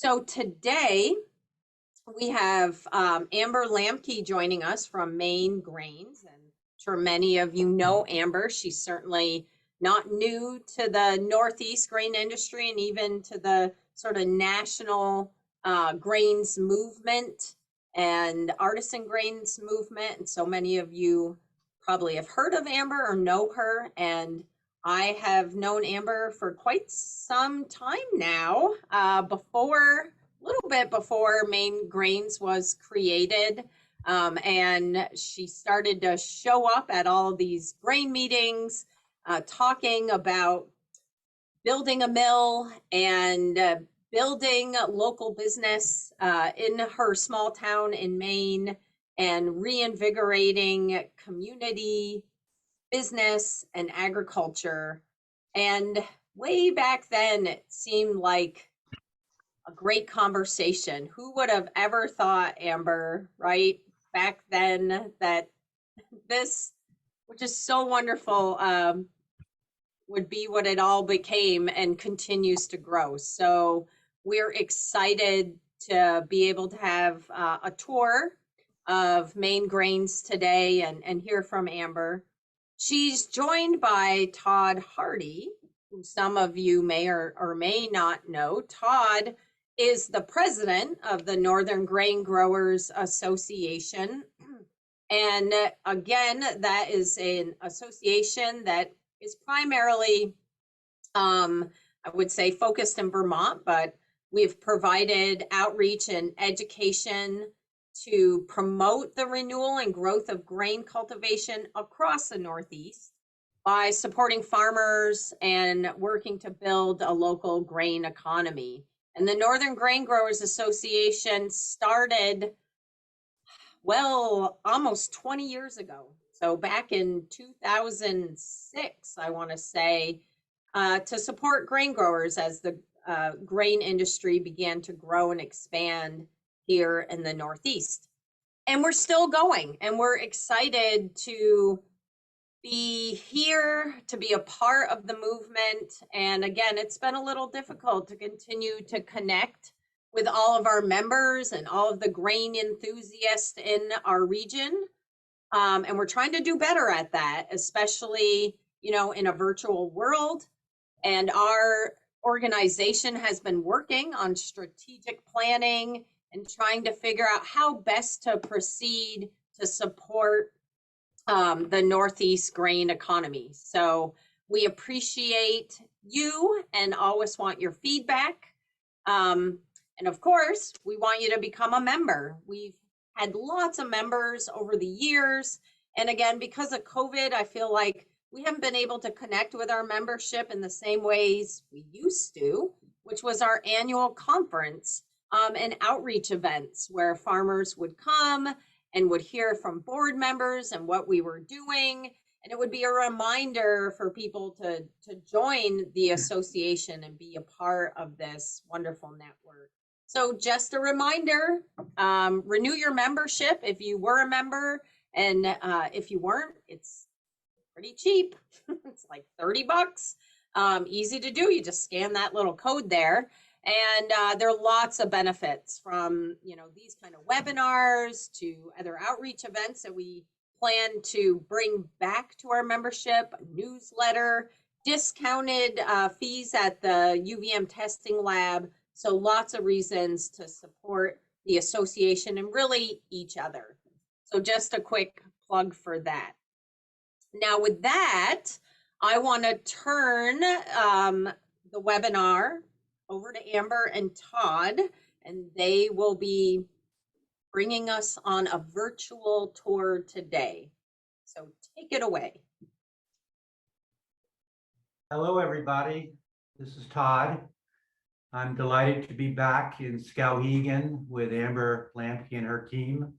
So today we have Amber Lambke joining us from Maine Grains. And I'm sure many of you know Amber. She's certainly not new to the Northeast grain industry and even to the sort of national grains movement and artisan grains movement. And so many of you probably have heard of Amber or know her. And I have known Amber for quite some time now, a little bit before Maine Grains was created. And she started to show up at all these grain meetings, talking about building a mill and building local business in her small town in Maine and reinvigorating community business and agriculture. And way back then, it seemed like a great conversation. Who would have ever thought, Amber, right back then, that this, which is so wonderful, would be what it all became and continues to grow. So we're excited to be able to have a tour of Maine Grains today and hear from Amber. She's joined by Todd Hardie, who some of you may or may not know. Todd is the president of the Northern Grain Growers Association. And again, that is an association that is primarily, I would say, focused in Vermont, but we've provided outreach and education to promote the renewal and growth of grain cultivation across the Northeast by supporting farmers and working to build a local grain economy. And the Northern Grain Growers Association started, well, almost 20 years ago. So back in 2006, I want to say, to support grain growers as the grain industry began to grow and expand here in the Northeast. And we're still going, and we're excited to be here, to be a part of the movement. And again, it's been a little difficult to continue to connect with all of our members and all of the grain enthusiasts in our region. And we're trying to do better at that, especially, in a virtual world. And our organization has been working on strategic planning and trying to figure out how best to proceed to support the Northeast grain economy. So we appreciate you and always want your feedback. And of course, we want you to become a member. We've had lots of members over the years. And again, because of COVID, I feel like we haven't been able to connect with our membership in the same ways we used to, which was our annual conference and outreach events where farmers would come and would hear from board members and what we were doing. And it would be a reminder for people to join the association and be a part of this wonderful network. So just a reminder, renew your membership if you were a member. And if you weren't, it's pretty cheap. It's like $30. Easy to do. You just scan that little code there. And there are lots of benefits from, these kind of webinars to other outreach events that we plan to bring back to our membership, newsletter, discounted fees at the UVM testing lab. So lots of reasons to support the association and really each other. So just a quick plug for that. Now with that, I want to turn the webinar over to Amber and Todd, and they will be bringing us on a virtual tour today. So take it away. Hello, everybody. This is Todd. I'm delighted to be back in Skowhegan with Amber Lambke and her team.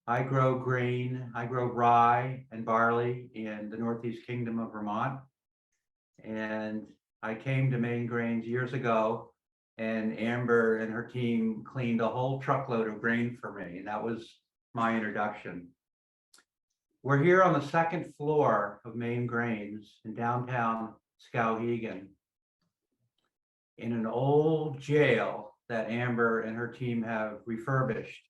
I grow grain, I grow rye and barley in the Northeast Kingdom of Vermont. And I came to Maine Grains years ago, and Amber and her team cleaned a whole truckload of grain for me, and that was my introduction. We're here on the second floor of Maine Grains in downtown Skowhegan. in an old jail that Amber and her team have refurbished.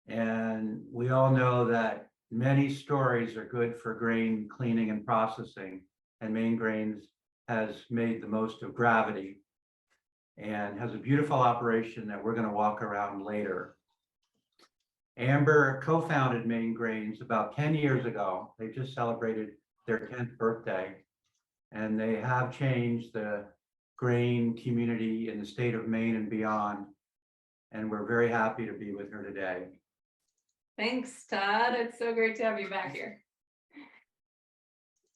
And we all know that many stories are good for grain cleaning and processing, and Maine Grains has made the most of gravity and has a beautiful operation that we're going to walk around later. Amber co-founded Maine Grains about 10 years ago. They just celebrated their 10th birthday, and they have changed the grain community in the state of Maine and beyond. And we're very happy to be with her today. Thanks, Todd. It's so great to have you back here.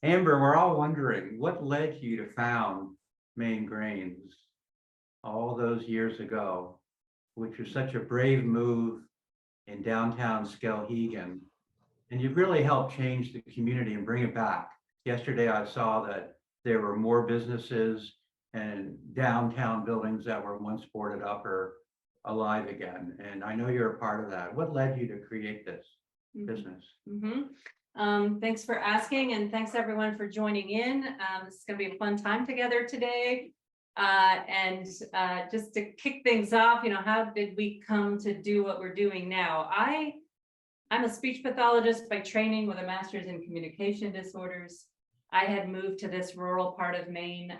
Amber, we're all wondering what led you to found Maine Grains all those years ago, which was such a brave move in downtown Skowhegan. And you've really helped change the community and bring it back. Yesterday, I saw that there were more businesses and downtown buildings that were once boarded up are alive again. And I know you're a part of that. What led you to create this business? Thanks for asking, and thanks everyone for joining in. This is going to be a fun time together today. Just to kick things off, how did we come to do what we're doing now? I'm a speech pathologist by training with a master's in communication disorders. I had moved to this rural part of Maine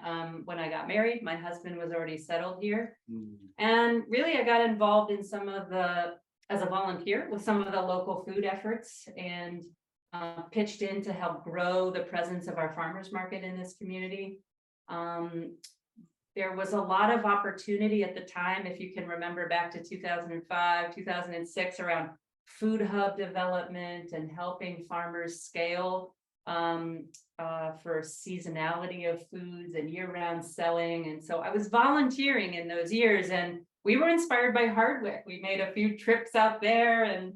when I got married. My husband was already settled here. And really, I got involved in as a volunteer with some of the local food efforts and pitched in to help grow the presence of our farmers market in this community. There was a lot of opportunity at the time, if you can remember back to 2005, 2006, around food hub development and helping farmers scale for seasonality of foods and year-round selling. And so I was volunteering in those years, and we were inspired by Hardwick. We made a few trips out there and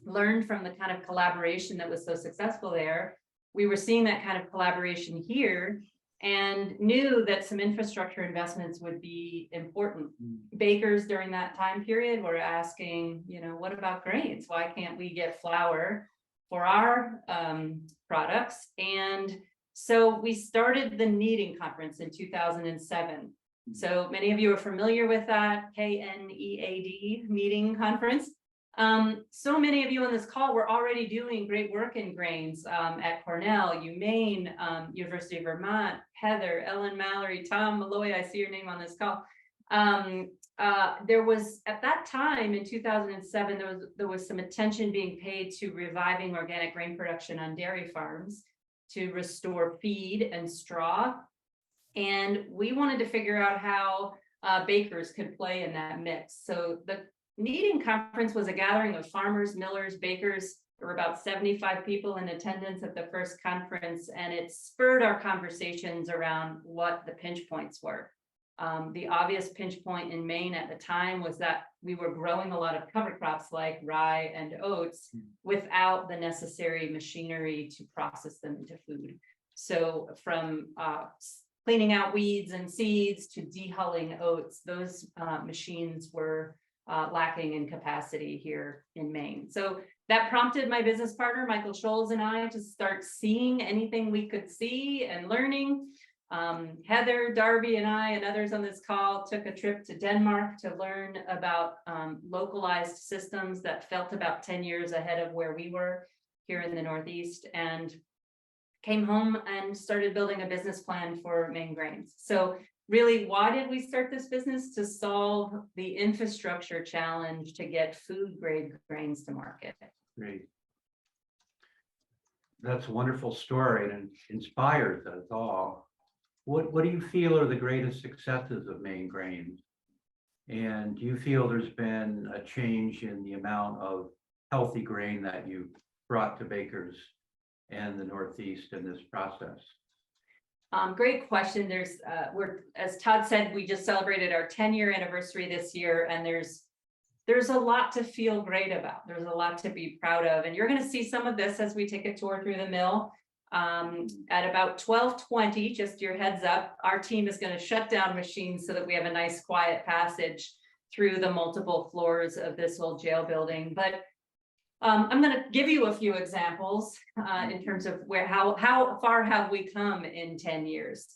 learned from the kind of collaboration that was so successful there. We were seeing that kind of collaboration here and knew that some infrastructure investments would be important. Bakers during that time period were asking, what about grains? Why can't we get flour for our products? And so we started the Kneading Conference in 2007. So many of you are familiar with that, KNEAD, Kneading Conference. So many of you on this call were already doing great work in grains at Cornell, UMaine, University of Vermont, Heather, Ellen Mallory, Tom Malloy, I see your name on this call. There was, at that time in 2007, there was some attention being paid to reviving organic grain production on dairy farms to restore feed and straw. And we wanted to figure out how bakers could play in that mix. So the Kneading Conference was a gathering of farmers, millers, bakers. There were about 75 people in attendance at the first conference, and it spurred our conversations around what the pinch points were. The obvious pinch point in Maine at the time was that we were growing a lot of cover crops like rye and oats without the necessary machinery to process them into food. So from cleaning out weeds and seeds to dehulling oats, those machines were lacking in capacity here in Maine. So that prompted my business partner, Michael Scholes, and I to start seeing anything we could see and learning. Heather, Darby, and I, and others on this call took a trip to Denmark to learn about localized systems that felt about 10 years ahead of where we were here in the Northeast, and came home and started building a business plan for Maine Grains. So really, why did we start this business? To solve the infrastructure challenge to get food grade grains to market. Great. That's a wonderful story and inspires us all. What do you feel are the greatest successes of Maine Grains? And do you feel there's been a change in the amount of healthy grain that you brought to bakers and the Northeast in this process? Great question. As Todd said, we just celebrated our 10-year anniversary this year, and there's a lot to feel great about. There's a lot to be proud of, and you're going to see some of this as we take a tour through the mill. At about 12:20, just your heads up, our team is going to shut down machines so that we have a nice quiet passage through the multiple floors of this old jail building. But I'm going to give you a few examples in terms of how far have we come in 10 years.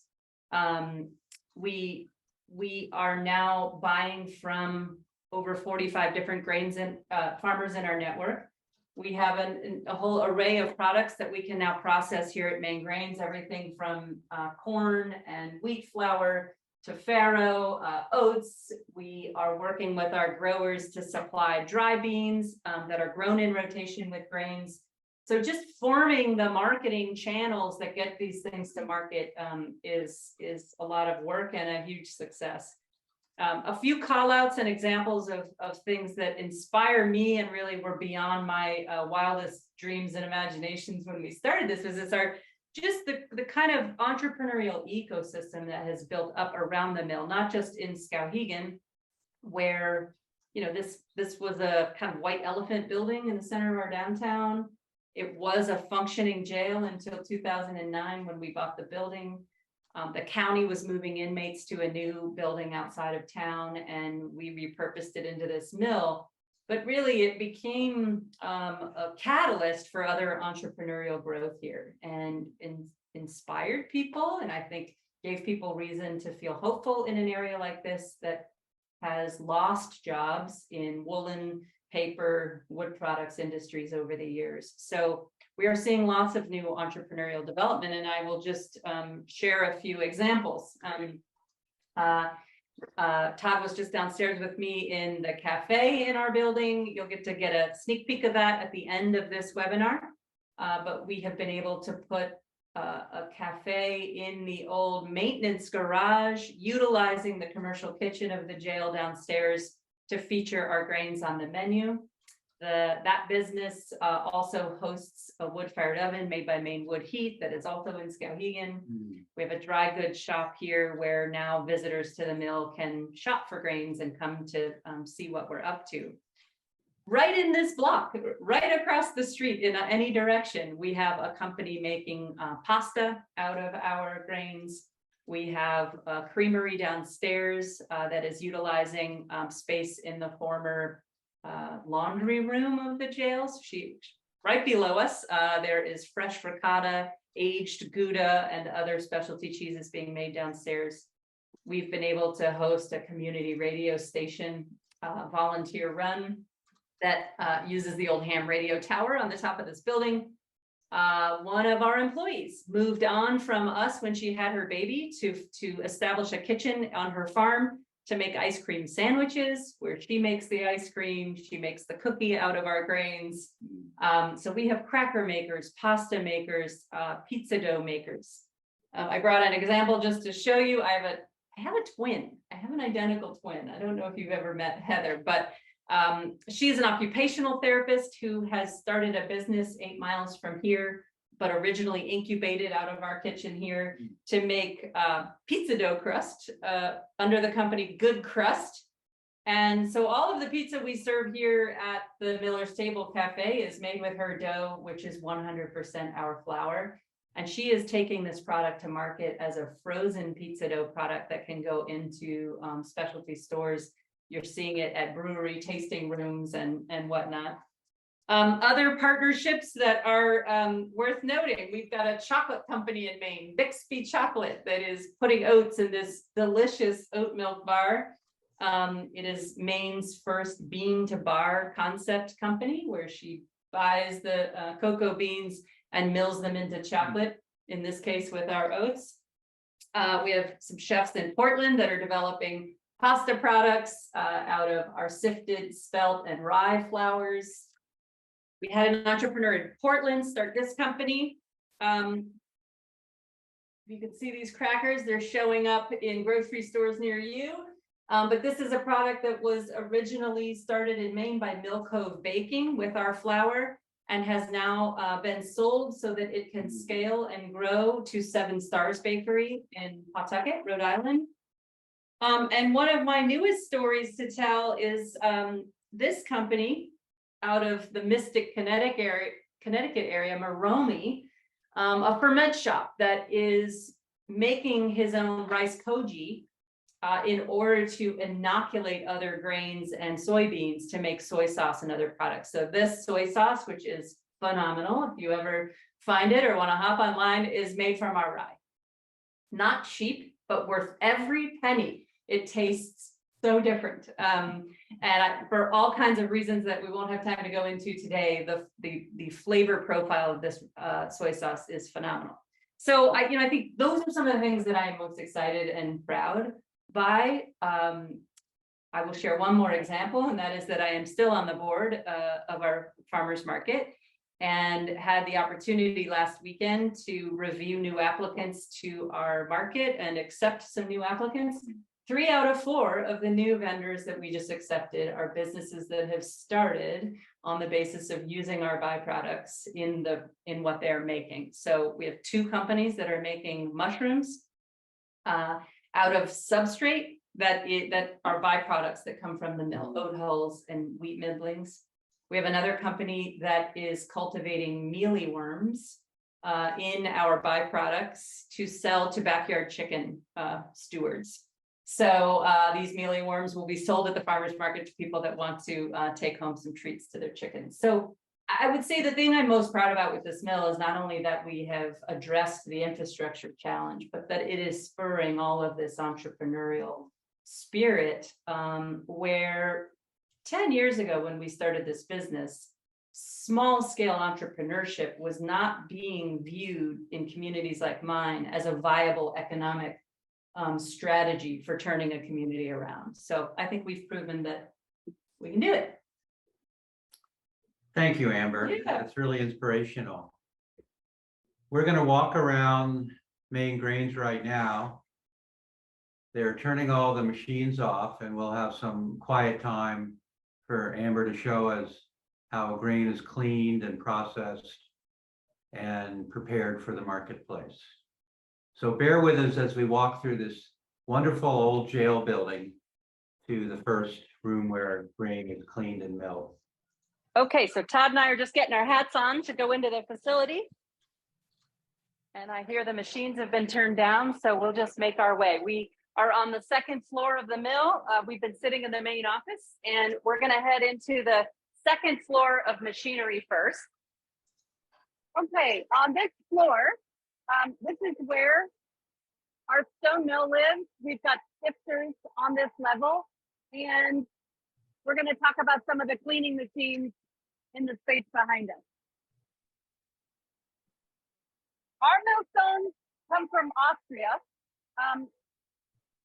We We are now buying from over 45 different grains and farmers in our network. We have a whole array of products that we can now process here at Maine Grains, everything from corn and wheat flour to farro, oats. We are working with our growers to supply dry beans that are grown in rotation with grains. So just forming the marketing channels that get these things to market is a lot of work and a huge success. A few call outs and examples of things that inspire me and really were beyond my wildest dreams and imaginations when we started this business are just the kind of entrepreneurial ecosystem that has built up around the mill, not just in Skowhegan, where, you know, this was a kind of white elephant building in the center of our downtown. It was a functioning jail until 2009 when we bought the building. The county was moving inmates to a new building outside of town, and we repurposed it into this mill. But really, it became a catalyst for other entrepreneurial growth here, and inspired people, and I think gave people reason to feel hopeful in an area like this that has lost jobs in woolen, paper, wood products industries over the years. So we are seeing lots of new entrepreneurial development, and I will just share a few examples. Todd was just downstairs with me in the cafe in our building. You'll get a sneak peek of that at the end of this webinar. But we have been able to put a cafe in the old maintenance garage, utilizing the commercial kitchen of the jail downstairs to feature our grains on the menu. That business also hosts a wood-fired oven made by Maine Wood Heat that is also in Skowhegan. We have a dry goods shop here where now visitors to the mill can shop for grains and come to see what we're up to. Right in this block, right across the street in any direction, we have a company making pasta out of our grains. We have a creamery downstairs that is utilizing space in the former laundry room of the jails. Right below us, there is fresh ricotta, aged Gouda, and other specialty cheeses being made downstairs. We've been able to host a community radio station, volunteer run, that uses the old ham radio tower on the top of this building. One of our employees moved on from us when she had her baby to establish a kitchen on her farm to make ice cream sandwiches, where she makes the ice cream, she makes the cookie out of our grains. So we have cracker makers, pasta makers, pizza dough makers. I brought an example just to show you. I have a twin. I have an identical twin. I don't know if you've ever met Heather, but she's an occupational therapist who has started a business 8 miles from here, but originally incubated out of our kitchen here to make pizza dough crust under the company Good Crust. And so all of the pizza we serve here at the Miller's Table Cafe is made with her dough, which is 100% our flour. And she is taking this product to market as a frozen pizza dough product that can go into specialty stores. You're seeing it at brewery tasting rooms and whatnot. Other partnerships that are worth noting, we've got a chocolate company in Maine, Bixby Chocolate, that is putting oats in this delicious oat milk bar. It is Maine's first bean to bar concept company, where she buys the cocoa beans and mills them into chocolate, in this case with our oats. We have some chefs in Portland that are developing pasta products out of our sifted spelt and rye flours. We had an entrepreneur in Portland start this company. You can see these crackers, they're showing up in grocery stores near you. But this is a product that was originally started in Maine by Mill Cove Baking with our flour, and has now been sold so that it can scale and grow to 7 Stars Bakery in Pawtucket, Rhode Island. And one of my newest stories to tell is this company out of the Mystic, Connecticut area, Maromi, a ferment shop that is making his own rice koji in order to inoculate other grains and soybeans to make soy sauce and other products. So this soy sauce, which is phenomenal, if you ever find it or want to hop online, is made from our rye. Not cheap, but worth every penny It tastes so different. For all kinds of reasons that we won't have time to go into today, the flavor profile of this soy sauce is phenomenal. So I think those are some of the things that I'm most excited and proud by. I will share one more example, and that is that I am still on the board of our farmers market, and had the opportunity last weekend to review new applicants to our market and accept some new applicants. 3 out of 4 of the new vendors that we just accepted are businesses that have started on the basis of using our byproducts in what they're making. So we have 2 companies that are making mushrooms out of substrate that are byproducts that come from the mill, oat hulls and wheat middlings. We have another company that is cultivating mealyworms in our byproducts to sell to backyard chicken stewards. So these mealyworms will be sold at the farmers market to people that want to take home some treats to their chickens. So I would say the thing I'm most proud about with this mill is not only that we have addressed the infrastructure challenge, but that it is spurring all of this entrepreneurial spirit, where 10 years ago when we started this business, small scale entrepreneurship was not being viewed in communities like mine as a viable economic strategy for turning a community around. So I think we've proven that we can do it. Thank you, Amber. Yeah. That's really inspirational. We're going to walk around Maine Grains right now. They're turning all the machines off, and we'll have some quiet time for Amber to show us how grain is cleaned and processed and prepared for the marketplace. So bear with us as we walk through this wonderful old jail building to the first room where grain is cleaned and milled. Okay, so Todd and I are just getting our hats on to go into the facility. And I hear the machines have been turned down, so we'll just make our way. We are on the 2nd floor of the mill. We've been sitting in the main office, and we're gonna head into the 2nd floor of machinery first. Okay, on this floor, this is where our stone mill lives. We've got sifters on this level, and we're going to talk about some of the cleaning machines in the space behind us. Our millstones come from Austria.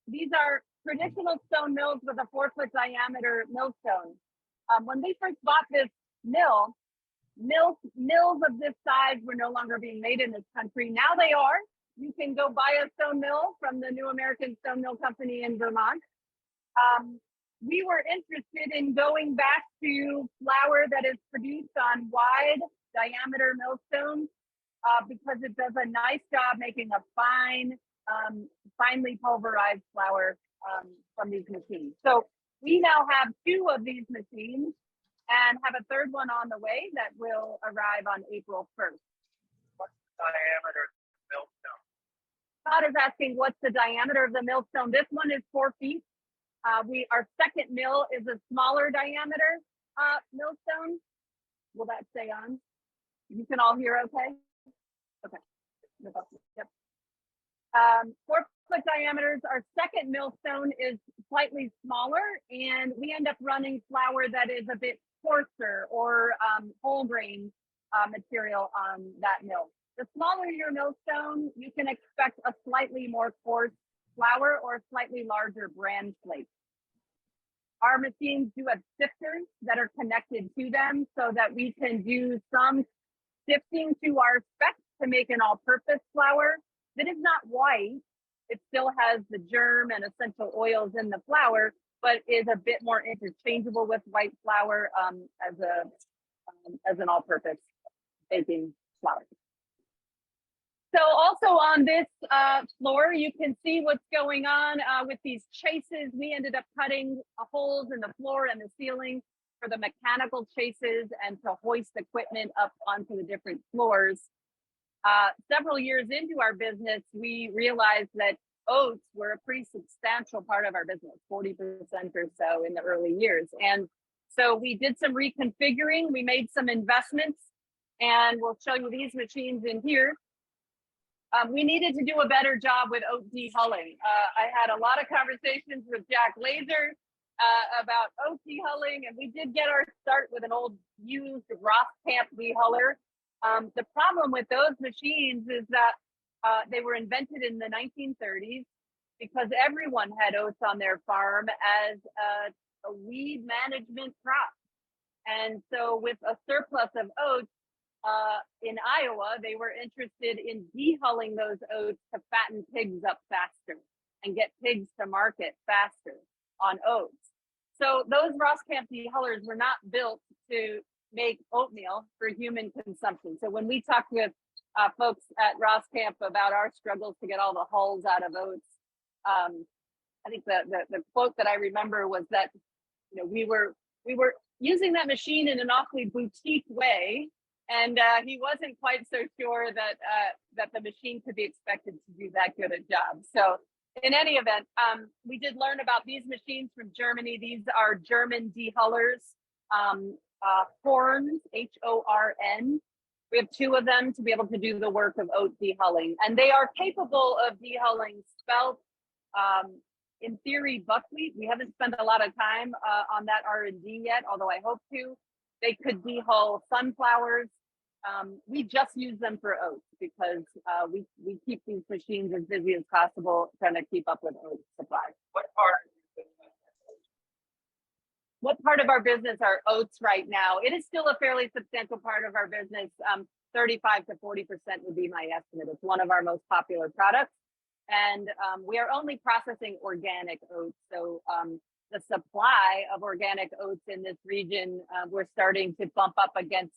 These are traditional stone mills with a 4-foot diameter millstone. When we first bought this mill, mills of this size were no longer being made in this country. Now they are. You can go buy a stone mill from the New American Stone Mill Company in Vermont. We were interested in going back to flour that is produced on wide diameter millstones because it does a nice job making a finely pulverized flour from these machines. So we now have 2 of these machines and have a 3rd one on the way that will arrive on April 1st. What's the diameter of the millstone? Todd is asking what's the diameter of the millstone. This one is 4 feet. Our 2nd mill is a smaller diameter millstone. Will that stay on? You can all hear okay? Okay. Yep. 4-foot diameters. Our 2nd millstone is slightly smaller, and we end up running flour that is a bit coarser or whole grain material on that mill. The smaller your millstone, you can expect a slightly more coarse flour or a slightly larger bran flake. Our machines do have sifters that are connected to them so that we can do some sifting to our specs to make an all-purpose flour that is not white. It still has the germ and essential oils in the flour, but is a bit more interchangeable with white flour as an all-purpose baking flour. So also on this floor, you can see what's going on with these chases. We ended up cutting holes in the floor and the ceiling for the mechanical chases and to hoist equipment up onto the different floors. Several years into our business, we realized that oats were a pretty substantial part of our business, 40% or so in the early years. And so we did some reconfiguring, we made some investments, and we'll show you these machines in here. We needed to do a better job with oat dehulling. I had a lot of conversations with Jack Laser about oat dehulling, and we did get our start with an old used Roskamp dehuller. The problem with those machines is that they were invented in the 1930s because everyone had oats on their farm as a weed management crop. And so with a surplus of oats, in Iowa, they were interested in dehulling those oats to fatten pigs up faster and get pigs to market faster on oats. So those Roskamp dehullers were not built to make oatmeal for human consumption. So when we talked with folks at Roskamp about our struggles to get all the hulls out of oats, I think the quote that I remember was that, you know, we were using that machine in an awfully boutique way. And he wasn't quite so sure that the machine could be expected to do that good a job. So in any event, we did learn about these machines from Germany. These are German dehullers, Horn, Horn. We have 2 of them to be able to do the work of oat dehulling. And they are capable of dehulling spelt, in theory, buckwheat. We haven't spent a lot of time on that R&D yet, although I hope to. They could dehull sunflowers. We just use them for oats because we keep these machines as busy as possible trying to keep up with oat supply. What part of our business are oats right now? It is still a fairly substantial part of our business. 35 to 40% would be my estimate. It's one of our most popular products. And we are only processing organic oats. So the supply of organic oats in this region, we're starting to bump up against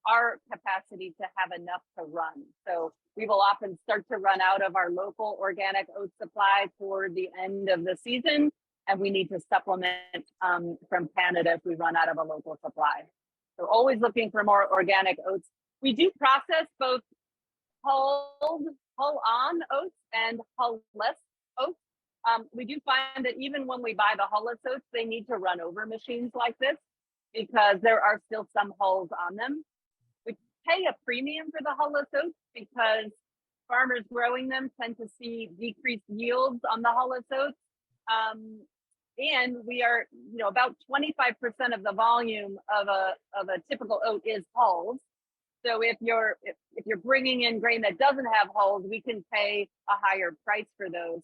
our capacity to have enough to run. So we will often start to run out of our local organic oat supply toward the end of the season, and we need to supplement from Canada if we run out of a local supply. So always looking for more organic oats. We do process both hull-on oats and hull-less oats. We do find that even when we buy the hull-less oats, they need to run over machines like this because there are still some hulls on them. We pay a premium for the hull-less oats because farmers growing them tend to see decreased yields on the hull-less oats. And we are, you know, about 25% of the volume of a typical oat is hulls. So if you're bringing in grain that doesn't have hulls, we can pay a higher price for those.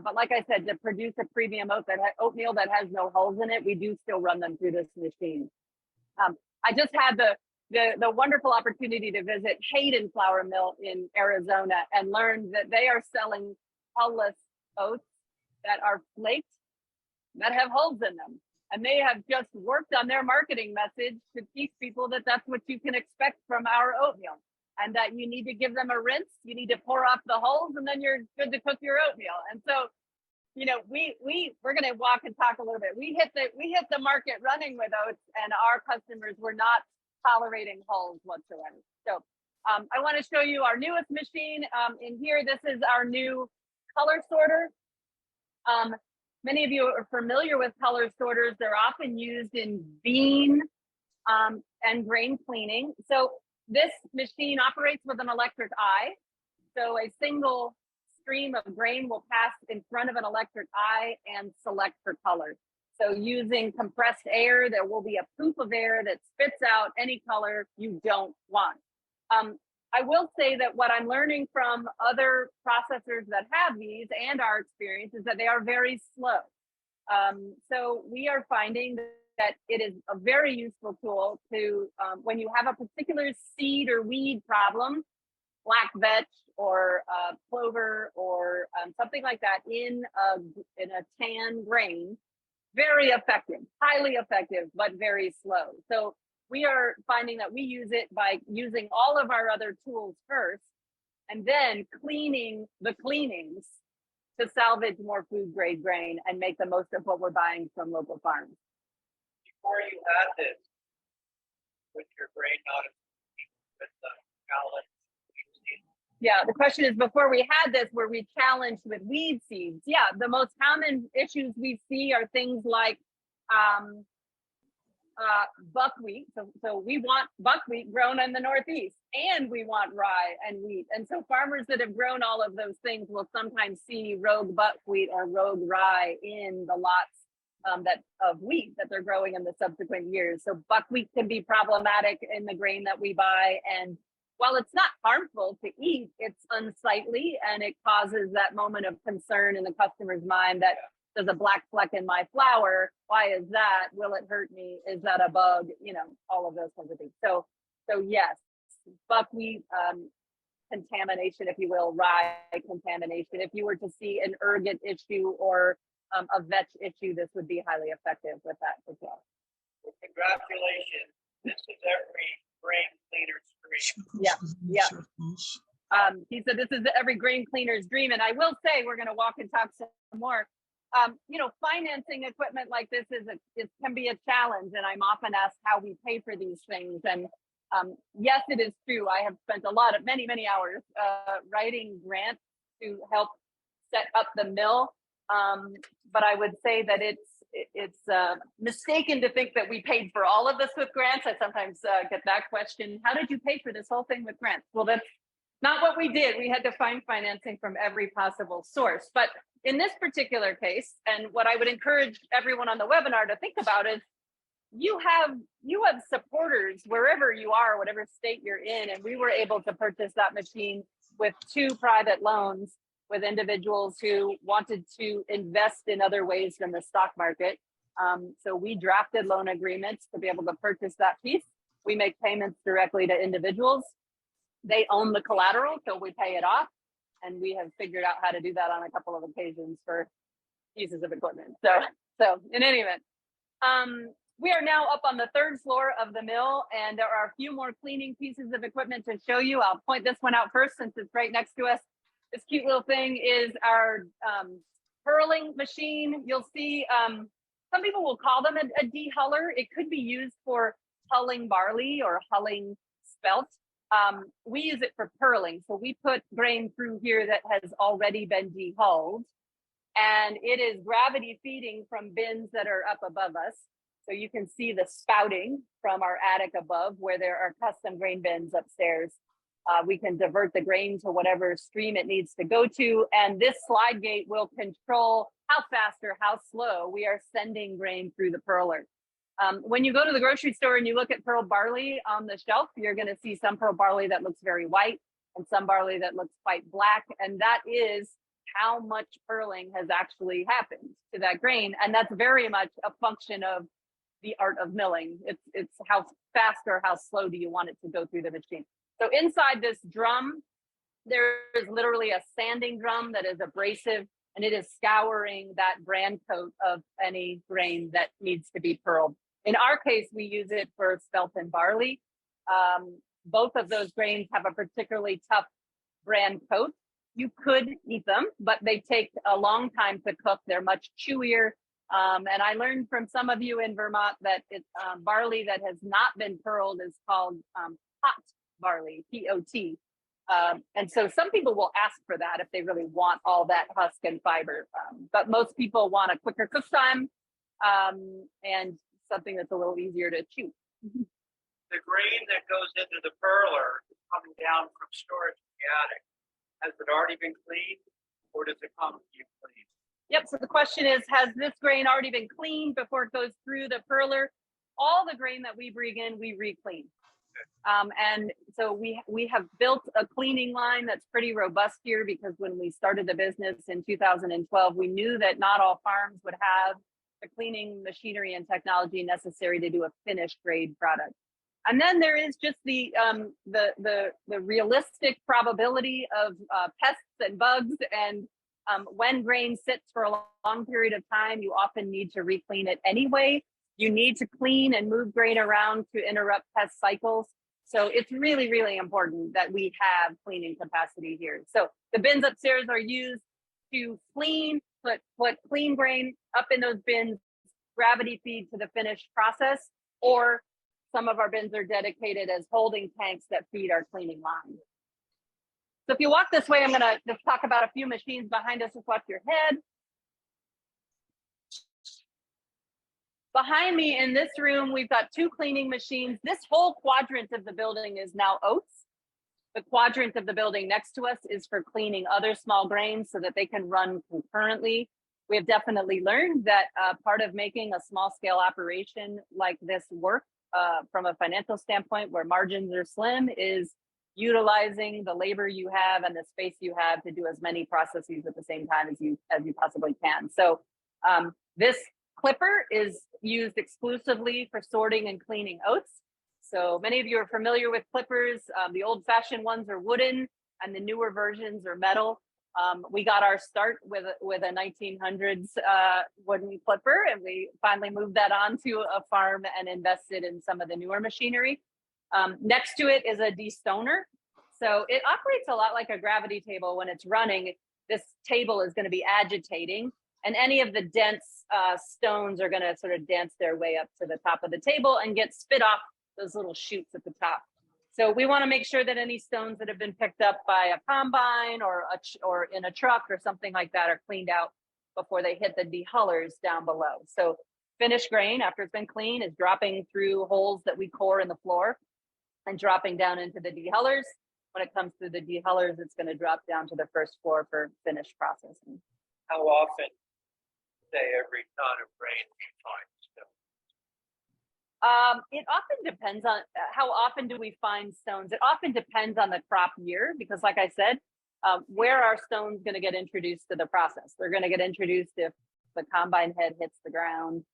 But like I said, to produce a premium oatmeal that has no hulls in it, we do still run them through this machine. I just had the wonderful opportunity to visit Hayden Flour Mill in Arizona and learned that they are selling hull-less oats that are flaked, that have hulls in them. And they have just worked on their marketing message to teach people that that's what you can expect from our oatmeal, and that you need to give them a rinse, you need to pour off the hulls, and then you're good to cook your oatmeal. And so, you know, we're going to walk and talk a little bit. We hit the market running with oats, and our customers were not tolerating hulls whatsoever. So I want to show you our newest machine in here. This is our new color sorter. Many of you are familiar with color sorters. They're often used in bean and grain cleaning. So this machine operates with an electric eye. So a single stream of grain will pass in front of an electric eye and select for color. So using compressed air, there will be a poof of air that spits out any color you don't want. I will say that what I'm learning from other processors that have these and our experience is that they are very slow. So we are finding that it is a very useful tool to, when you have a particular seed or weed problem, black vetch or clover or something like that in a tan grain, very effective, highly effective, but very slow. So we are finding that we use it by using all of our other tools first, and then cleaning the cleanings to salvage more food grade grain and make the most of what we're buying from local farms. Before you had this, with your grain not with the challenge. Yeah, the question is, before we had this, were we challenged with weed seeds? Yeah, the most common issues we see are things like buckwheat. So we want buckwheat grown in the Northeast, and we want rye and wheat. And so farmers that have grown all of those things will sometimes see rogue buckwheat or rogue rye in the lots of wheat that they're growing in the subsequent years. So buckwheat can be problematic in the grain that we buy. And while it's not harmful to eat, it's unsightly, and it causes that moment of concern in the customer's mind that there's a black fleck in my flour. Why is that? Will it hurt me? Is that a bug? You know, all of those kinds of things. So yes, buckwheat contamination, if you will, rye contamination. If you were to see an ergot issue or a vetch issue, this would be highly effective with that as well. Well, congratulations. This is every grain cleaner's dream. Yeah. He said this is every grain cleaner's dream. And I will say, we're going to walk and talk some more. You know, financing equipment like this it can be a challenge, and I'm often asked how we pay for these things. And yes, it is true. I have spent many hours writing grants to help set up the mill. But I would say that it's mistaken to think that we paid for all of this with grants. I sometimes get that question. How did you pay for this whole thing with grants? Well, that's not what we did. We had to find financing from every possible source. But in this particular case, and what I would encourage everyone on the webinar to think about is, you have supporters wherever you are, whatever state you're in, and we were able to purchase that machine with 2 private loans with individuals who wanted to invest in other ways than the stock market. So we drafted loan agreements to be able to purchase that piece. We make payments directly to individuals. They own the collateral, so we pay it off. And we have figured out how to do that on a couple of occasions for pieces of equipment. So in any event, we are now up on the 3rd floor of the mill, and there are a few more cleaning pieces of equipment to show you. I'll point this one out first since it's right next to us. This cute little thing is our purling machine. You'll see some people will call them a dehuller. It could be used for hulling barley or hulling spelt. We use it for purling. So we put grain through here that has already been dehulled, and it is gravity feeding from bins that are up above us. So you can see the spouting from our attic above, where there are custom grain bins upstairs. We can divert the grain to whatever stream it needs to go to. And this slide gate will control how fast or how slow we are sending grain through the purler. When you go to the grocery store and you look at pearl barley on the shelf, you're going to see some pearl barley that looks very white and some barley that looks quite black. And that is how much purling has actually happened to that grain. And that's very much a function of the art of milling. It's how fast or how slow do you want it to go through the machine. So inside this drum, there is literally a sanding drum that is abrasive, and it is scouring that bran coat of any grain that needs to be purled. In our case, we use it for spelt and barley. Both of those grains have a particularly tough bran coat. You could eat them, but they take a long time to cook. They're much chewier. And I learned from some of you in Vermont that barley that has not been purled is called pot barley, P-O-T. And so some people will ask for that if they really want all that husk and fiber. But most people want a quicker cook time and something that's a little easier to chew. The grain that goes into the purler is coming down from storage in the attic. Has it already been cleaned, or does it come to you clean? Yep, so the question is, has this grain already been cleaned before it goes through the purler? All the grain that we bring in, we re-clean. And so we have built a cleaning line that's pretty robust here, because when we started the business in 2012, we knew that not all farms would have the cleaning machinery and technology necessary to do a finished grade product. And then there is just the realistic probability of pests and bugs. And when grain sits for a long period of time, you often need to re-clean it anyway. You need to clean and move grain around to interrupt pest cycles. So it's really, really important that we have cleaning capacity here. So the bins upstairs are used to clean, put clean grain up in those bins, gravity feed to the finished process, or some of our bins are dedicated as holding tanks that feed our cleaning line. So if you walk this way, I'm going to just talk about a few machines behind us. Just watch your head. Behind me in this room, we've got 2 cleaning machines. This whole quadrant of the building is now oats. The quadrant of the building next to us is for cleaning other small grains so that they can run concurrently. We have definitely learned that part of making a small scale operation like this work from a financial standpoint where margins are slim is utilizing the labor you have and the space you have to do as many processes at the same time as you possibly can. So this clipper is used exclusively for sorting and cleaning oats. So many of you are familiar with clippers. The old-fashioned ones are wooden, and the newer versions are metal. We got our start with a 1900s wooden clipper, and we finally moved that onto a farm and invested in some of the newer machinery. Next to it is a destoner. So it operates a lot like a gravity table. When it's running, this table is going to be agitating, and any of the dense stones are going to sort of dance their way up to the top of the table and get spit off those little chutes at the top. So we want to make sure that any stones that have been picked up by a combine or in a truck or something like that are cleaned out before they hit the dehullers down below. So finished grain, after it's been cleaned, is dropping through holes that we core in the floor and dropping down into the dehullers. When it comes through the dehullers, it's going to drop down to the first floor for finished processing. How often, say, every ton of grain do you find still? It often depends on how often do we find stones. It often depends on the crop year, because like I said, where are stones going to get introduced to the process? They're going to get introduced if the combine head hits the ground,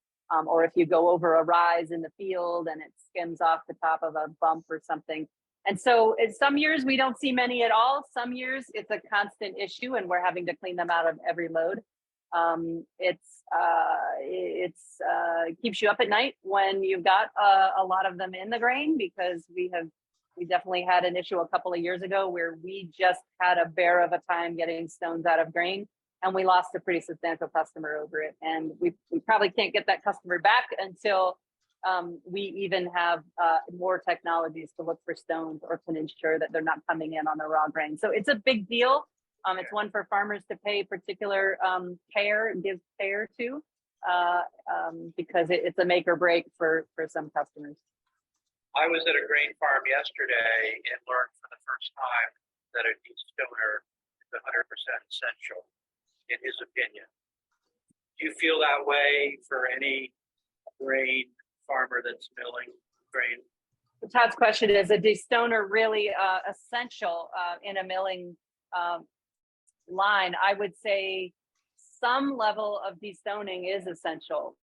or if you go over a rise in the field and it skims off the top of a bump or something. And so in some years we don't see many at all. Some years it's a constant issue and we're having to clean them out of every load. It keeps you up at night when you've got a lot of them in the grain, because we definitely had an issue a couple of years ago where we just had a bear of a time getting stones out of grain, and we lost a pretty substantial customer over it. And we probably can't get that customer back until we even have more technologies to look for stones or to ensure that they're not coming in on the raw grain. So it's a big deal. It's one for farmers to pay particular care, give care to, because it's a make or break for some customers. I was at a grain farm yesterday and learned for the first time that a destoner is 100% essential, in his opinion. Do you feel that way for any grain farmer that's milling grain? Todd's question is, a destoner really essential in a milling line? I would say some level of destoning is essential,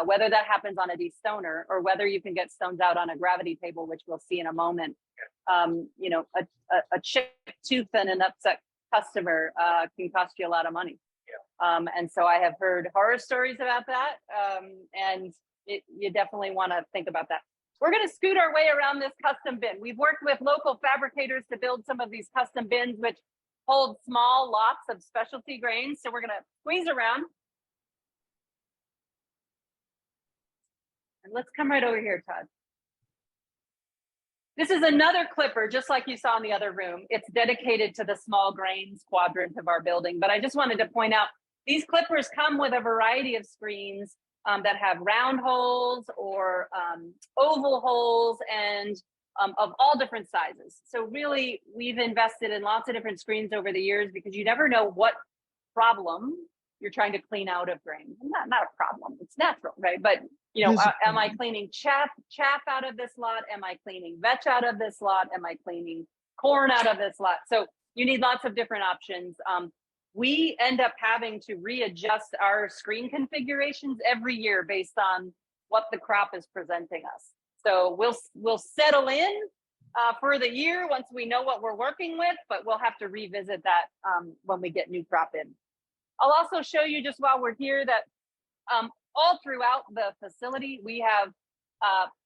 whether that happens on a destoner or whether you can get stones out on a gravity table, which we'll see in a moment. You know, a chipped tooth and an upset customer can cost you a lot of money. And so I have heard horror stories about that, and you definitely want to think about that. We're going to scoot our way around this custom bin. We've worked with local fabricators to build some of these custom bins, which hold small lots of specialty grains. So we're going to squeeze around. And let's come right over here, Todd. This is another clipper, just like you saw in the other room. It's dedicated to the small grains quadrant of our building. But I just wanted to point out, these clippers come with a variety of screens that have round holes or oval holes, and of all different sizes. So really, we've invested in lots of different screens over the years, because you never know what problem you're trying to clean out of grain. Not a problem, it's natural, right? But you know, am I cleaning chaff out of this lot? Am I cleaning vetch out of this lot? Am I cleaning corn out of this lot? So you need lots of different options. We end up having to readjust our screen configurations every year based on what the crop is presenting us. So we'll settle in for the year once we know what we're working with, but we'll have to revisit that when we get new crop in. I'll also show you, just while we're here, that all throughout the facility, we have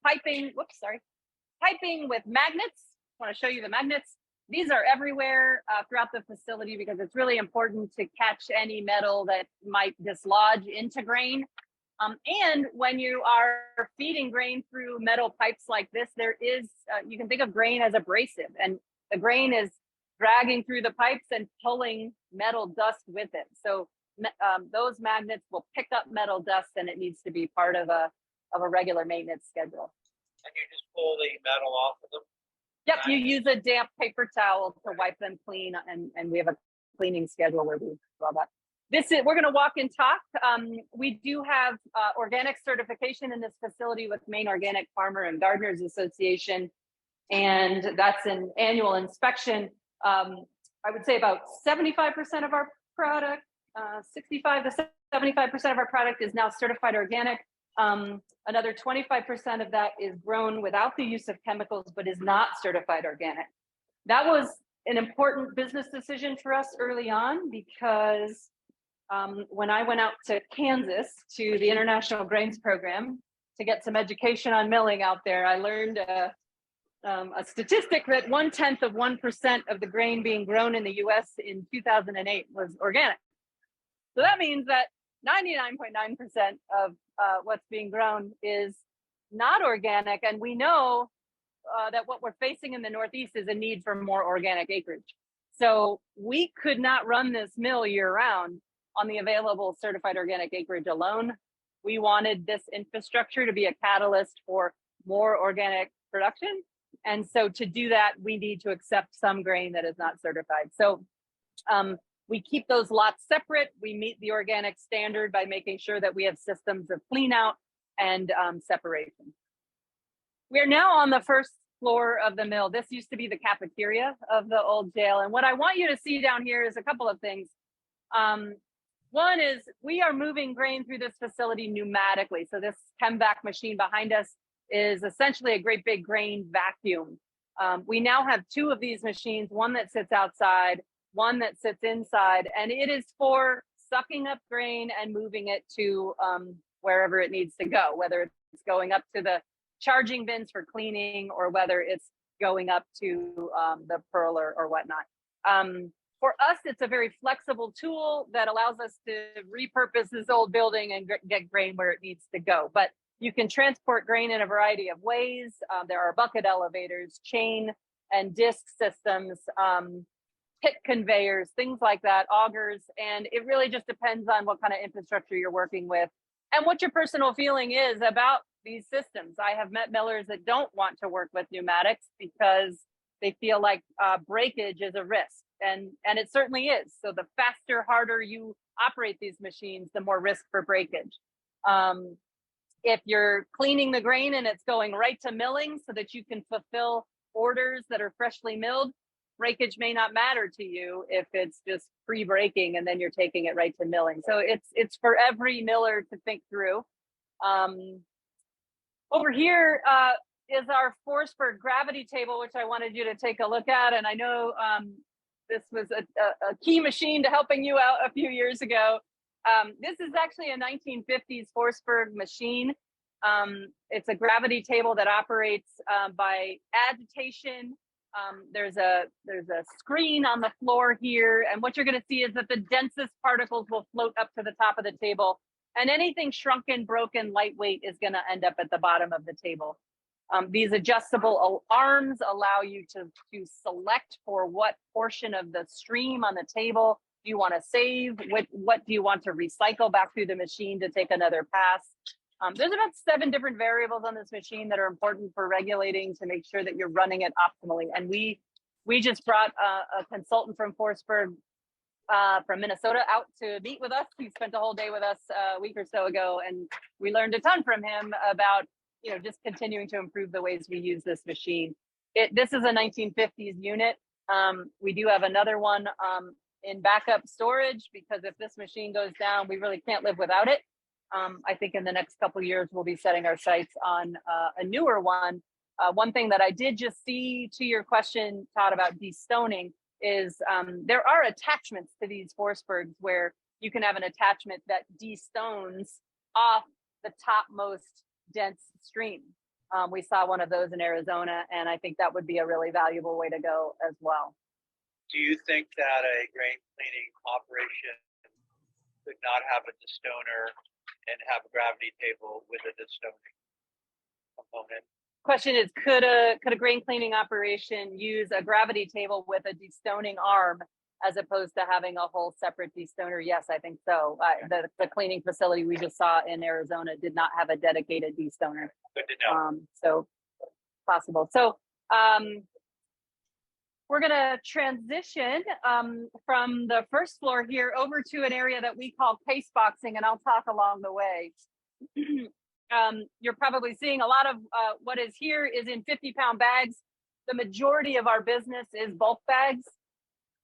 piping with magnets. I want to show you the magnets. These are everywhere throughout the facility, because it's really important to catch any metal that might dislodge into grain. And when you are feeding grain through metal pipes like this, there is, you can think of grain as abrasive, and the grain is dragging through the pipes and pulling metal dust with it. So those magnets will pick up metal dust, and it needs to be part of a of a regular maintenance schedule. And you just pull the metal off of them? Yep, you use a damp paper towel to wipe them clean, and we have a cleaning schedule where we do all that. We're going to walk and talk. We do have organic certification in this facility with Maine Organic Farmer and Gardeners Association, and that's an annual inspection. I would say about 75% of our product, 65 to 75% of our product is now certified organic. Another 25% of that is grown without the use of chemicals, but is not certified organic. That was an important business decision for us early on because when I went out to Kansas to the International Grains Program to get some education on milling out there, I learned a statistic that 0.1% of the grain being grown in the US in 2008 was organic. So that means that 99.9% of what's being grown is not organic. And we know that what we're facing in the Northeast is a need for more organic acreage. So we could not run this mill year round on the available certified organic acreage alone. We wanted this infrastructure to be a catalyst for more organic production. And so to do that, we need to accept some grain that is not certified. So we keep those lots separate. We meet the organic standard by making sure that we have systems of clean out and separation. We are now on the first floor of the mill. This used to be the cafeteria of the old jail. And what I want you to see down here is a couple of things. One is we are moving grain through this facility pneumatically. So this ChemVac machine behind us is essentially a great big grain vacuum. We now have two of these machines, one that sits outside, one that sits inside, and it is for sucking up grain and moving it to wherever it needs to go, whether it's going up to the charging bins for cleaning or whether it's going up to the pearler or whatnot. For us, it's a very flexible tool that allows us to repurpose this old building and get grain where it needs to go. But you can transport grain in a variety of ways. There are bucket elevators, chain and disc systems, pit conveyors, things like that, augers, and it really just depends on what kind of infrastructure you're working with and what your personal feeling is about these systems. I have met millers that don't want to work with pneumatics because they feel like breakage is a risk, and it certainly is. So the faster, harder you operate these machines, the more risk for breakage. If you're cleaning the grain and it's going right to milling so that you can fulfill orders that are freshly milled, breakage may not matter to you if it's just pre-breaking and then you're taking it right to milling. So it's for every miller to think through. Over here is our Forsberg gravity table, which I wanted you to take a look at. And I know this was a key machine to helping you out a few years ago. This is actually a 1950s Forsberg machine. It's a gravity table that operates by agitation. There's a screen on the floor here, and what you're going to see is that the densest particles will float up to the top of the table, and anything shrunken, broken, lightweight is going to end up at the bottom of the table. These adjustable arms allow you to select for what portion of the stream on the table do you want to save, what do you want to recycle back through the machine to take another pass. There's about 7 different variables on this machine that are important for regulating to make sure that you're running it optimally. And we just brought a consultant from Forsberg from Minnesota out to meet with us. He spent a whole day with us a week or so ago, and we learned a ton from him about just continuing to improve the ways we use this machine. This is a 1950s unit. We do have another one in backup storage because if this machine goes down, we really can't live without it. I think in the next couple of years, we'll be setting our sights on a newer one. One thing that I did just see to your question, Todd, about destoning is there are attachments to these Forsbergs where you can have an attachment that destones off the topmost dense stream. We saw one of those in Arizona, and I think that would be a really valuable way to go as well. Do you think that a grain cleaning operation could not have a destoner and have a gravity table with a destoning component? Question is, could a grain cleaning operation use a gravity table with a destoning arm as opposed to having a whole separate destoner? Yes, I think so. The cleaning facility we just saw in Arizona did not have a dedicated destoner. Good to know. So possible. So we're going to transition from the first floor here over to an area that we call case boxing, and I'll talk along the way. You're probably seeing a lot of what is here is in 50-pound bags. The majority of our business is bulk bags.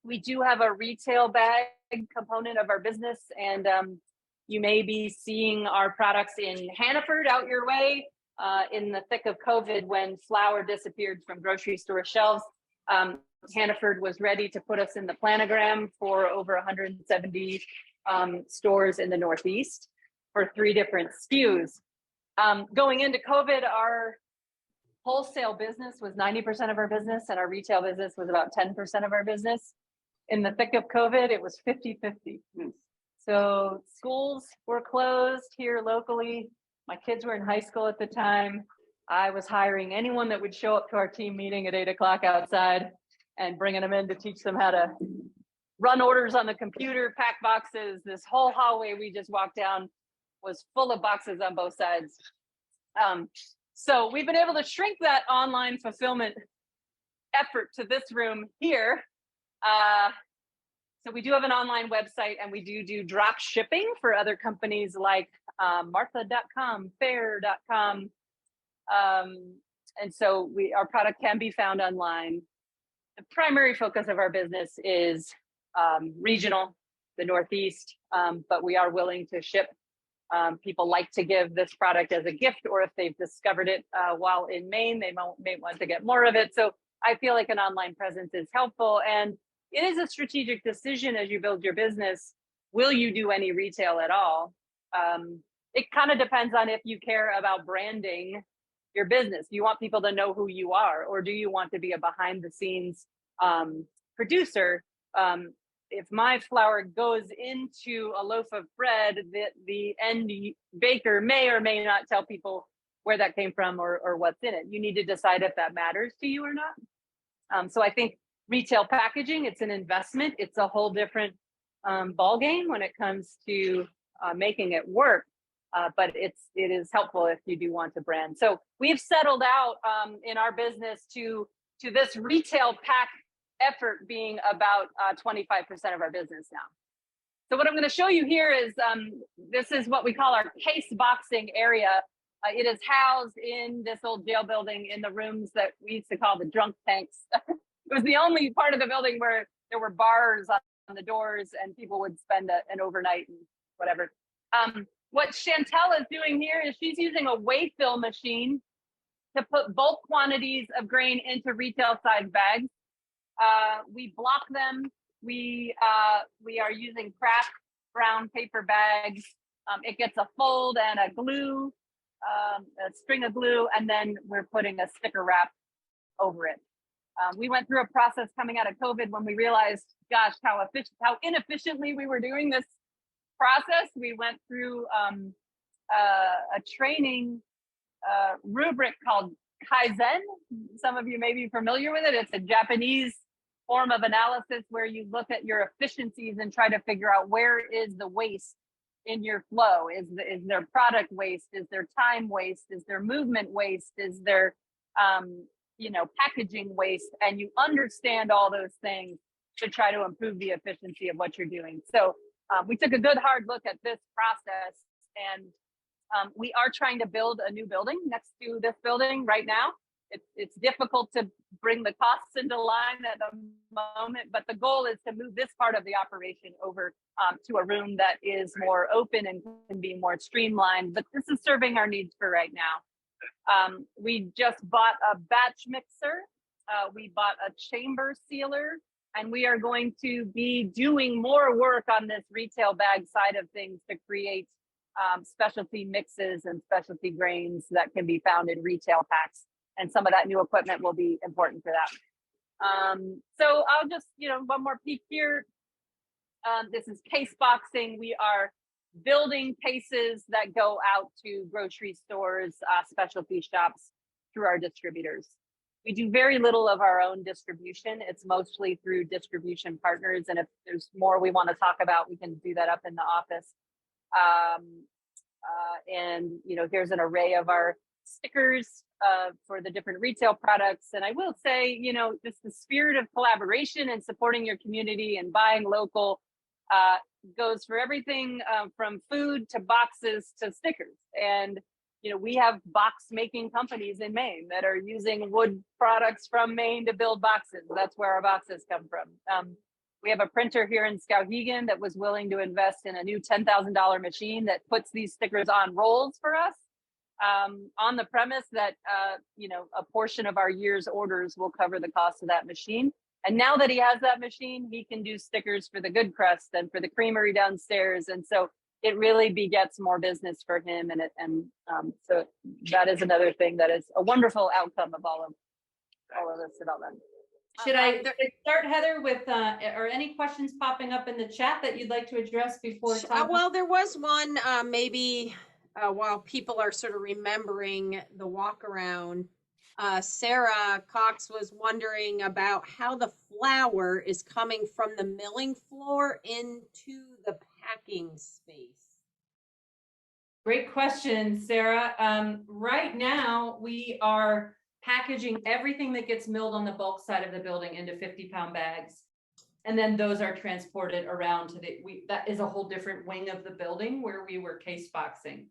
We do have a retail bag component of our business, and you may be seeing our products in Hannaford out your way in the thick of COVID when flour disappeared from grocery store shelves. Hannaford was ready to put us in the planogram for over 170 stores in the Northeast for 3 different SKUs. Going into COVID, our wholesale business was 90% of our business, and our retail business was about 10% of our business. In the thick of COVID, it was 50-50. So schools were closed here locally. My kids were in high school at the time. I was hiring anyone that would show up to our team meeting at 8 o'clock outside and bringing them in to teach them how to run orders on the computer, pack boxes. This whole hallway we just walked down was full of boxes on both sides. So we've been able to shrink that online fulfillment effort to this room here. So we do have an online website, and we do drop shipping for other companies like Martha.com, Fair.com. And so our product can be found online. The primary focus of our business is regional, the Northeast, but we are willing to ship. People like to give this product as a gift, or if they've discovered it while in Maine, they may want to get more of it. So I feel like an online presence is helpful, and it is a strategic decision as you build your business. Will you do any retail at all? It kind of depends on if you care about branding your business. Do you want people to know who you are, or do you want to be a behind the scenes producer? If my flour goes into a loaf of bread, the end baker may or may not tell people where that came from or what's in it. You need to decide if that matters to you or not. So I think retail packaging, it's an investment. It's a whole different ball game when it comes to making it work. But it is helpful if you do want to brand. So we've settled out in our business to this retail pack effort being about 25% of our business now. So what I'm going to show you here is this is what we call our case boxing area. It is housed in this old jail building in the rooms that we used to call the drunk tanks. It was the only part of the building where there were bars on the doors and people would spend an overnight and whatever. What Chantel is doing here is she's using a weigh fill machine to put bulk quantities of grain into retail size bags. We block them. We are using craft brown paper bags. It gets a fold and a glue, a string of glue, and then we're putting a sticker wrap over it. We went through a process coming out of COVID when we realized, gosh, how inefficiently we were doing this process. We went through a training rubric called Kaizen. Some of you may be familiar with it. It's a Japanese form of analysis where you look at your efficiencies and try to figure out where is the waste in your flow. Is there product waste? Is there time waste? Is there movement waste? Is there packaging waste? And you understand all those things to try to improve the efficiency of what you're doing. So we took a good hard look at this process, and we are trying to build a new building next to this building right now. It's difficult to bring the costs into line at the moment, but the goal is to move this part of the operation over to a room that is more open and can be more streamlined. But this is serving our needs for right now. We just bought a batch mixer. We bought a chamber sealer, and we are going to be doing more work on this retail bag side of things to create specialty mixes and specialty grains that can be found in retail packs. And some of that new equipment will be important for that. So I'll just, one more peek here. This is case boxing. We are building cases that go out to grocery stores, specialty shops through our distributors. We do very little of our own distribution. It's mostly through distribution partners. And if there's more we want to talk about, we can do that up in the office. And, you know, here's an array of our stickers for the different retail products. And I will say, you know, just the spirit of collaboration and supporting your community and buying local goes for everything from food to boxes to stickers. And you know, we have box making companies in Maine that are using wood products from Maine to build boxes. That's where our boxes come from. We have a printer here in Skowhegan that was willing to invest in a new $10,000 machine that puts these stickers on rolls for us, on the premise that, you know, a portion of our year's orders will cover the cost of that machine. And now that he has that machine, he can do stickers for the Good Crust and for the creamery downstairs. And so it really begets more business for him. So that is another thing that is a wonderful outcome of all of this development. Should I start, Heather, with or any questions popping up in the chat that you'd like to address before Todd? Well, there was one maybe while people are sort of remembering the walk around. Sarah Cox was wondering about how the flour is coming from the milling floor into the packing space. Great question, Sarah. Right now, we are packaging everything that gets milled on the bulk side of the building into 50-pound bags. And then those are transported around to that is a whole different wing of the building where we were case boxing.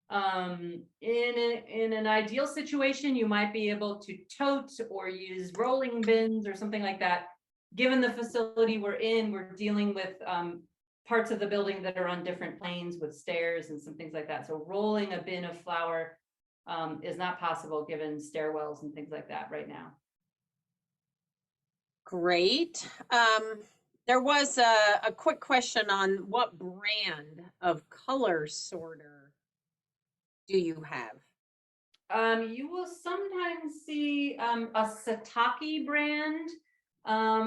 In an ideal situation, you might be able to tote or use rolling bins or something like that. Given the facility we're in, we're dealing with parts of the building that are on different planes with stairs and some things like that. So rolling a bin of flour is not possible given stairwells and things like that right now. Great. There was a quick question on what brand of color sorter do you have? You will sometimes see a Sataki brand.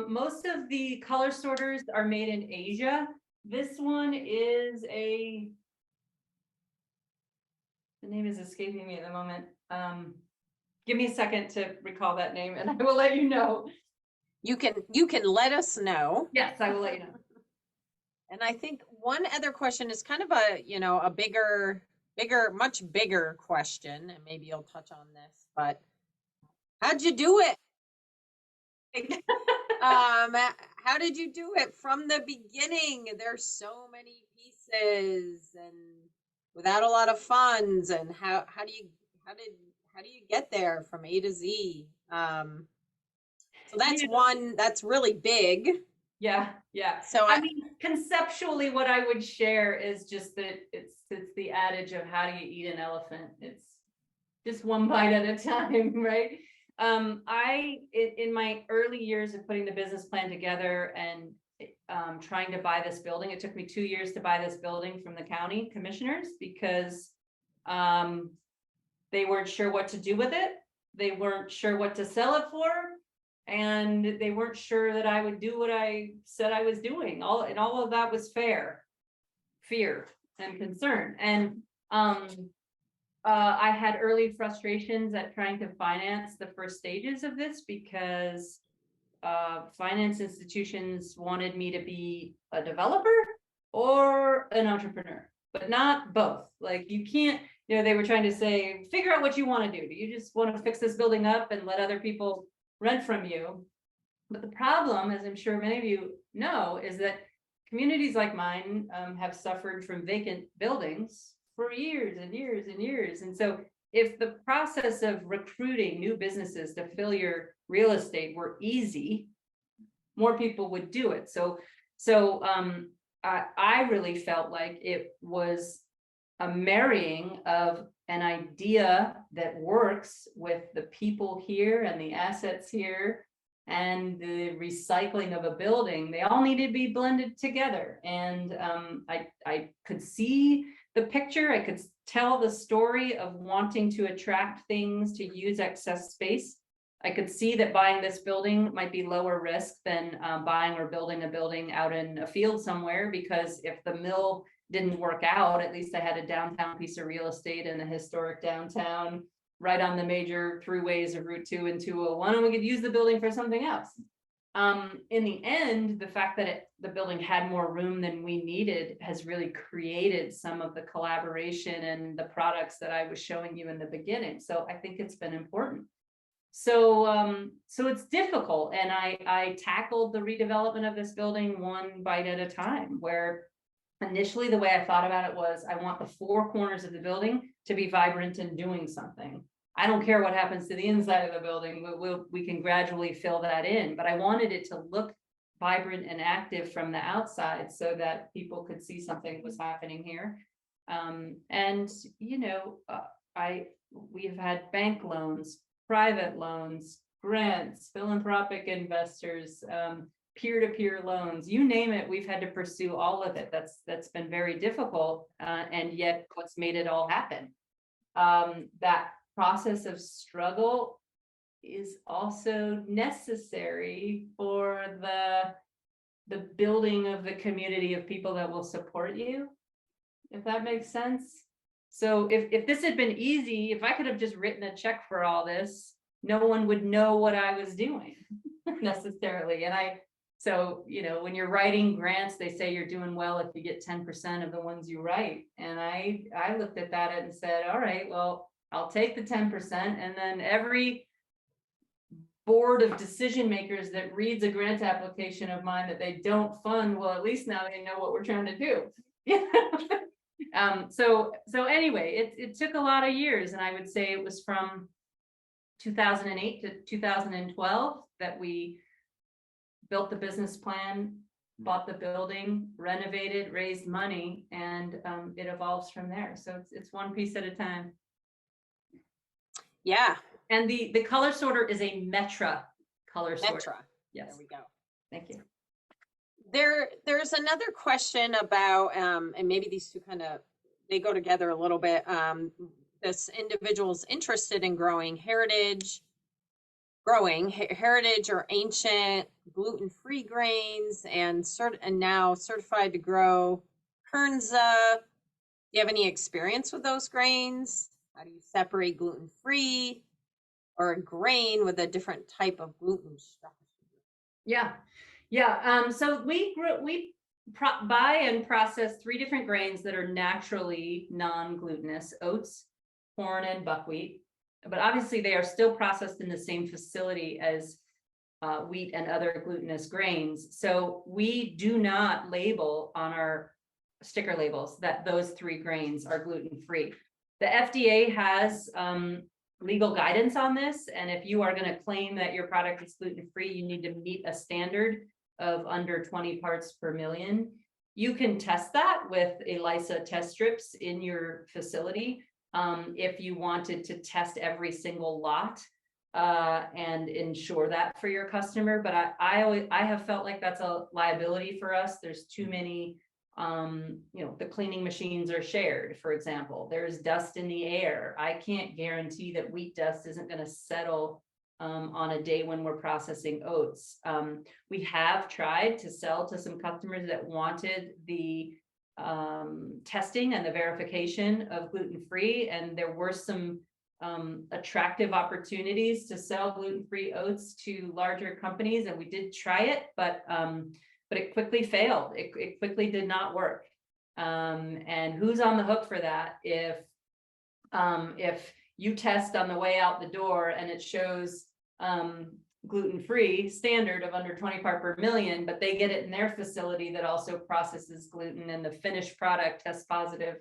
Most of the color sorters are made in Asia. This one is the name is escaping me at the moment. Give me a second to recall that name and I will let you know. You can let us know. Yes, I will let you know. And I think one other question is kind of a, you know, a much bigger question, and maybe you'll touch on this, but how'd you do it? How did you do it from the beginning? There's so many pieces and without a lot of funds, and how do you get there from A to Z? So that's one that's really big. Yeah. So I mean, conceptually, what I would share is just that it's the adage of how do you eat an elephant? It's just one bite at a time, right? In my early years of putting the business plan together and trying to buy this building, it took me 2 years to buy this building from the county commissioners because they weren't sure what to do with it. They weren't sure what to sell it for. And they weren't sure that I would do what I said I was doing. All of that was fear and concern. And I had early frustrations at trying to finance the first stages of this because finance institutions wanted me to be a developer or an entrepreneur, but not both. Like you can't, you know, they were trying to say, figure out what you want to do. Do you just want to fix this building up and let other people rent from you? But the problem, as I'm sure many of you know, is that communities like mine have suffered from vacant buildings for years and years and years. And so if the process of recruiting new businesses to fill your real estate were easy, more people would do it. So I really felt like it was a marrying of an idea that works with the people here and the assets here and the recycling of a building. They all need to be blended together. And I could see the picture. I could tell the story of wanting to attract things to use excess space. I could see that buying this building might be lower risk than buying or building a building out in a field somewhere, because if the mill didn't work out, at least I had a downtown piece of real estate in a historic downtown right on the major throughways of Route 2 and 201, and we could use the building for something else. In the end, the fact that the building had more room than we needed has really created some of the collaboration and the products that I was showing you in the beginning. So I think it's been important. So it's difficult, and I tackled the redevelopment of this building one bite at a time, where initially the way I thought about it was, I want the four corners of the building to be vibrant and doing something. I don't care what happens to the inside of the building, we can gradually fill that in, but I wanted it to look vibrant and active from the outside so that people could see something was happening here. And you know, we've had bank loans, private loans, grants, philanthropic investors, peer-to-peer loans, you name it, we've had to pursue all of it. That's been very difficult, and yet what's made it all happen. That process of struggle is also necessary for the building of the community of people that will support you, if that makes sense. So if this had been easy, if I could have just written a check for all this, no one would know what I was doing necessarily. And so, you know, when you're writing grants, they say you're doing well if you get 10% of the ones you write. And I looked at that and said, all right, well, I'll take the 10%, and then every board of decision makers that reads a grant application of mine that they don't fund, well, at least now they know what we're trying to do. So anyway, it took a lot of years, and I would say it was from 2008 to 2012 that we built the business plan, bought the building, renovated, raised money, and it evolves from there. So it's one piece at a time. Yeah. And the color sorter is a Metra color sorter. Metra. Yes. There we go. Thank you. There's another question about, and maybe these two they go together a little bit. This individual's interested in growing heritage or ancient gluten-free grains, and now certified to grow Kernza. Do you have any experience with those grains? How do you separate gluten-free or a grain with a different type of gluten structure? Yeah. So we buy and process 3 different grains that are naturally non-glutinous: oats, corn, and buckwheat. But obviously they are still processed in the same facility as wheat and other glutinous grains. So we do not label on our sticker labels that those 3 grains are gluten-free. The FDA has legal guidance on this, and if you are going to claim that your product is gluten-free, you need to meet a standard of under 20 parts per million. You can test that with ELISA test strips in your facility if you wanted to test every single lot and ensure that for your customer. But I have felt like that's a liability for us. There's too many. The cleaning machines are shared, for example. There's dust in the air. I can't guarantee that wheat dust isn't going to settle on a day when we're processing oats. We have tried to sell to some customers that wanted the testing and the verification of gluten-free, and there were some attractive opportunities to sell gluten-free oats to larger companies, and we did try it, but it quickly failed. It quickly did not work. And who's on the hook for that? If you test on the way out the door and it shows gluten-free standard of under 20 part per million, but they get it in their facility that also processes gluten, and the finished product tests positive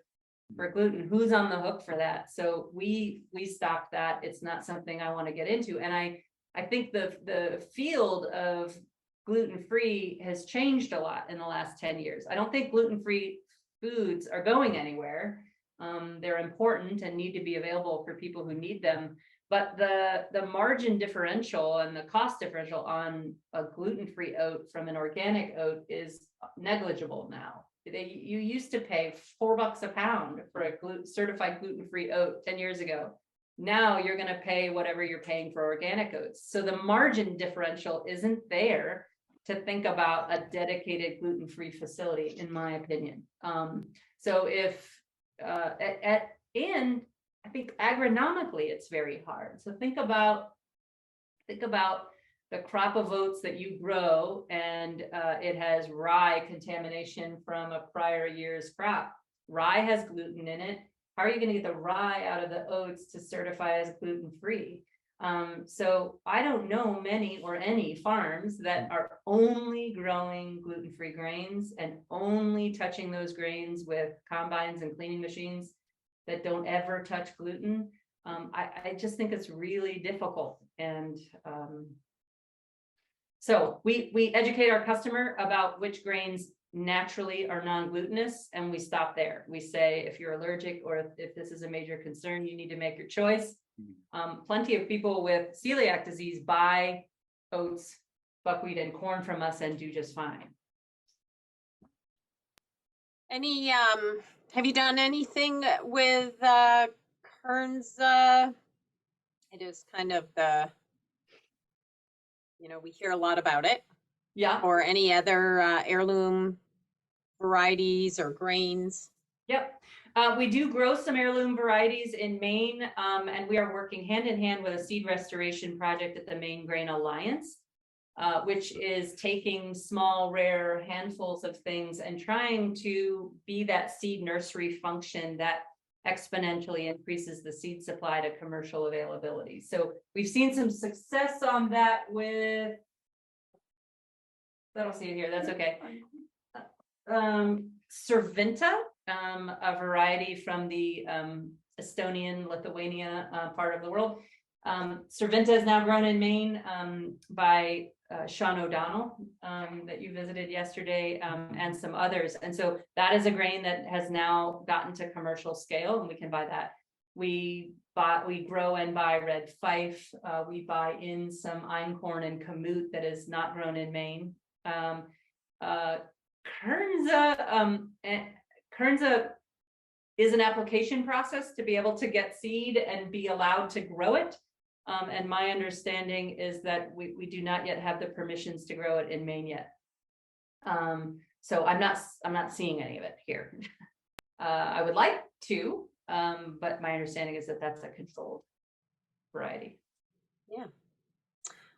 for gluten, who's on the hook for that? So we stopped that. It's not something I want to get into. And I think the field of gluten-free has changed a lot in the last 10 years. I don't think gluten-free foods are going anywhere. They're important and need to be available for people who need them. But the margin differential and the cost differential on a gluten-free oat from an organic oat is negligible now. You used to pay $4 a pound for a certified gluten-free oat 10 years ago. Now you're going to pay whatever you're paying for organic oats. So the margin differential isn't there to think about a dedicated gluten-free facility, in my opinion. So if and I think agronomically it's very hard. So think about the crop of oats that you grow, and it has rye contamination from a prior year's crop. Rye has gluten in it. How are you going to get the rye out of the oats to certify as gluten-free? So I don't know many or any farms that are only growing gluten-free grains and only touching those grains with combines and cleaning machines that don't ever touch gluten. I just think it's really difficult. And so we educate our customer about which grains naturally are non-glutinous, and we stop there. We say, if you're allergic or if this is a major concern, you need to make your choice. Plenty of people with celiac disease buy oats, buckwheat, and corn from us and do just fine. Any, have you done anything with Kern's? It is kind of the, we hear a lot about it. Yeah. Or any other heirloom varieties or grains? Yep. We do grow some heirloom varieties in Maine, and we are working hand in hand with a seed restoration project at the Maine Grain Alliance, which is taking small, rare handfuls of things and trying to be that seed nursery function that exponentially increases the seed supply to commercial availability. So we've seen some success on that with, I don't see it here, that's okay. Cervinta, a variety from the Estonian, Lithuania part of the world. Cervinta is now grown in Maine by Sean O'Donnell that you visited yesterday, and some others. And so that is a grain that has now gotten to commercial scale, and we can buy that. We grow and buy red fife. We buy in some einkorn and kamut that is not grown in Maine. Kernza is an application process to be able to get seed and be allowed to grow it. And my understanding is that we do not yet have the permissions to grow it in Maine yet. So I'm not seeing any of it here. I would like to, but my understanding is that that's a controlled variety. Yeah.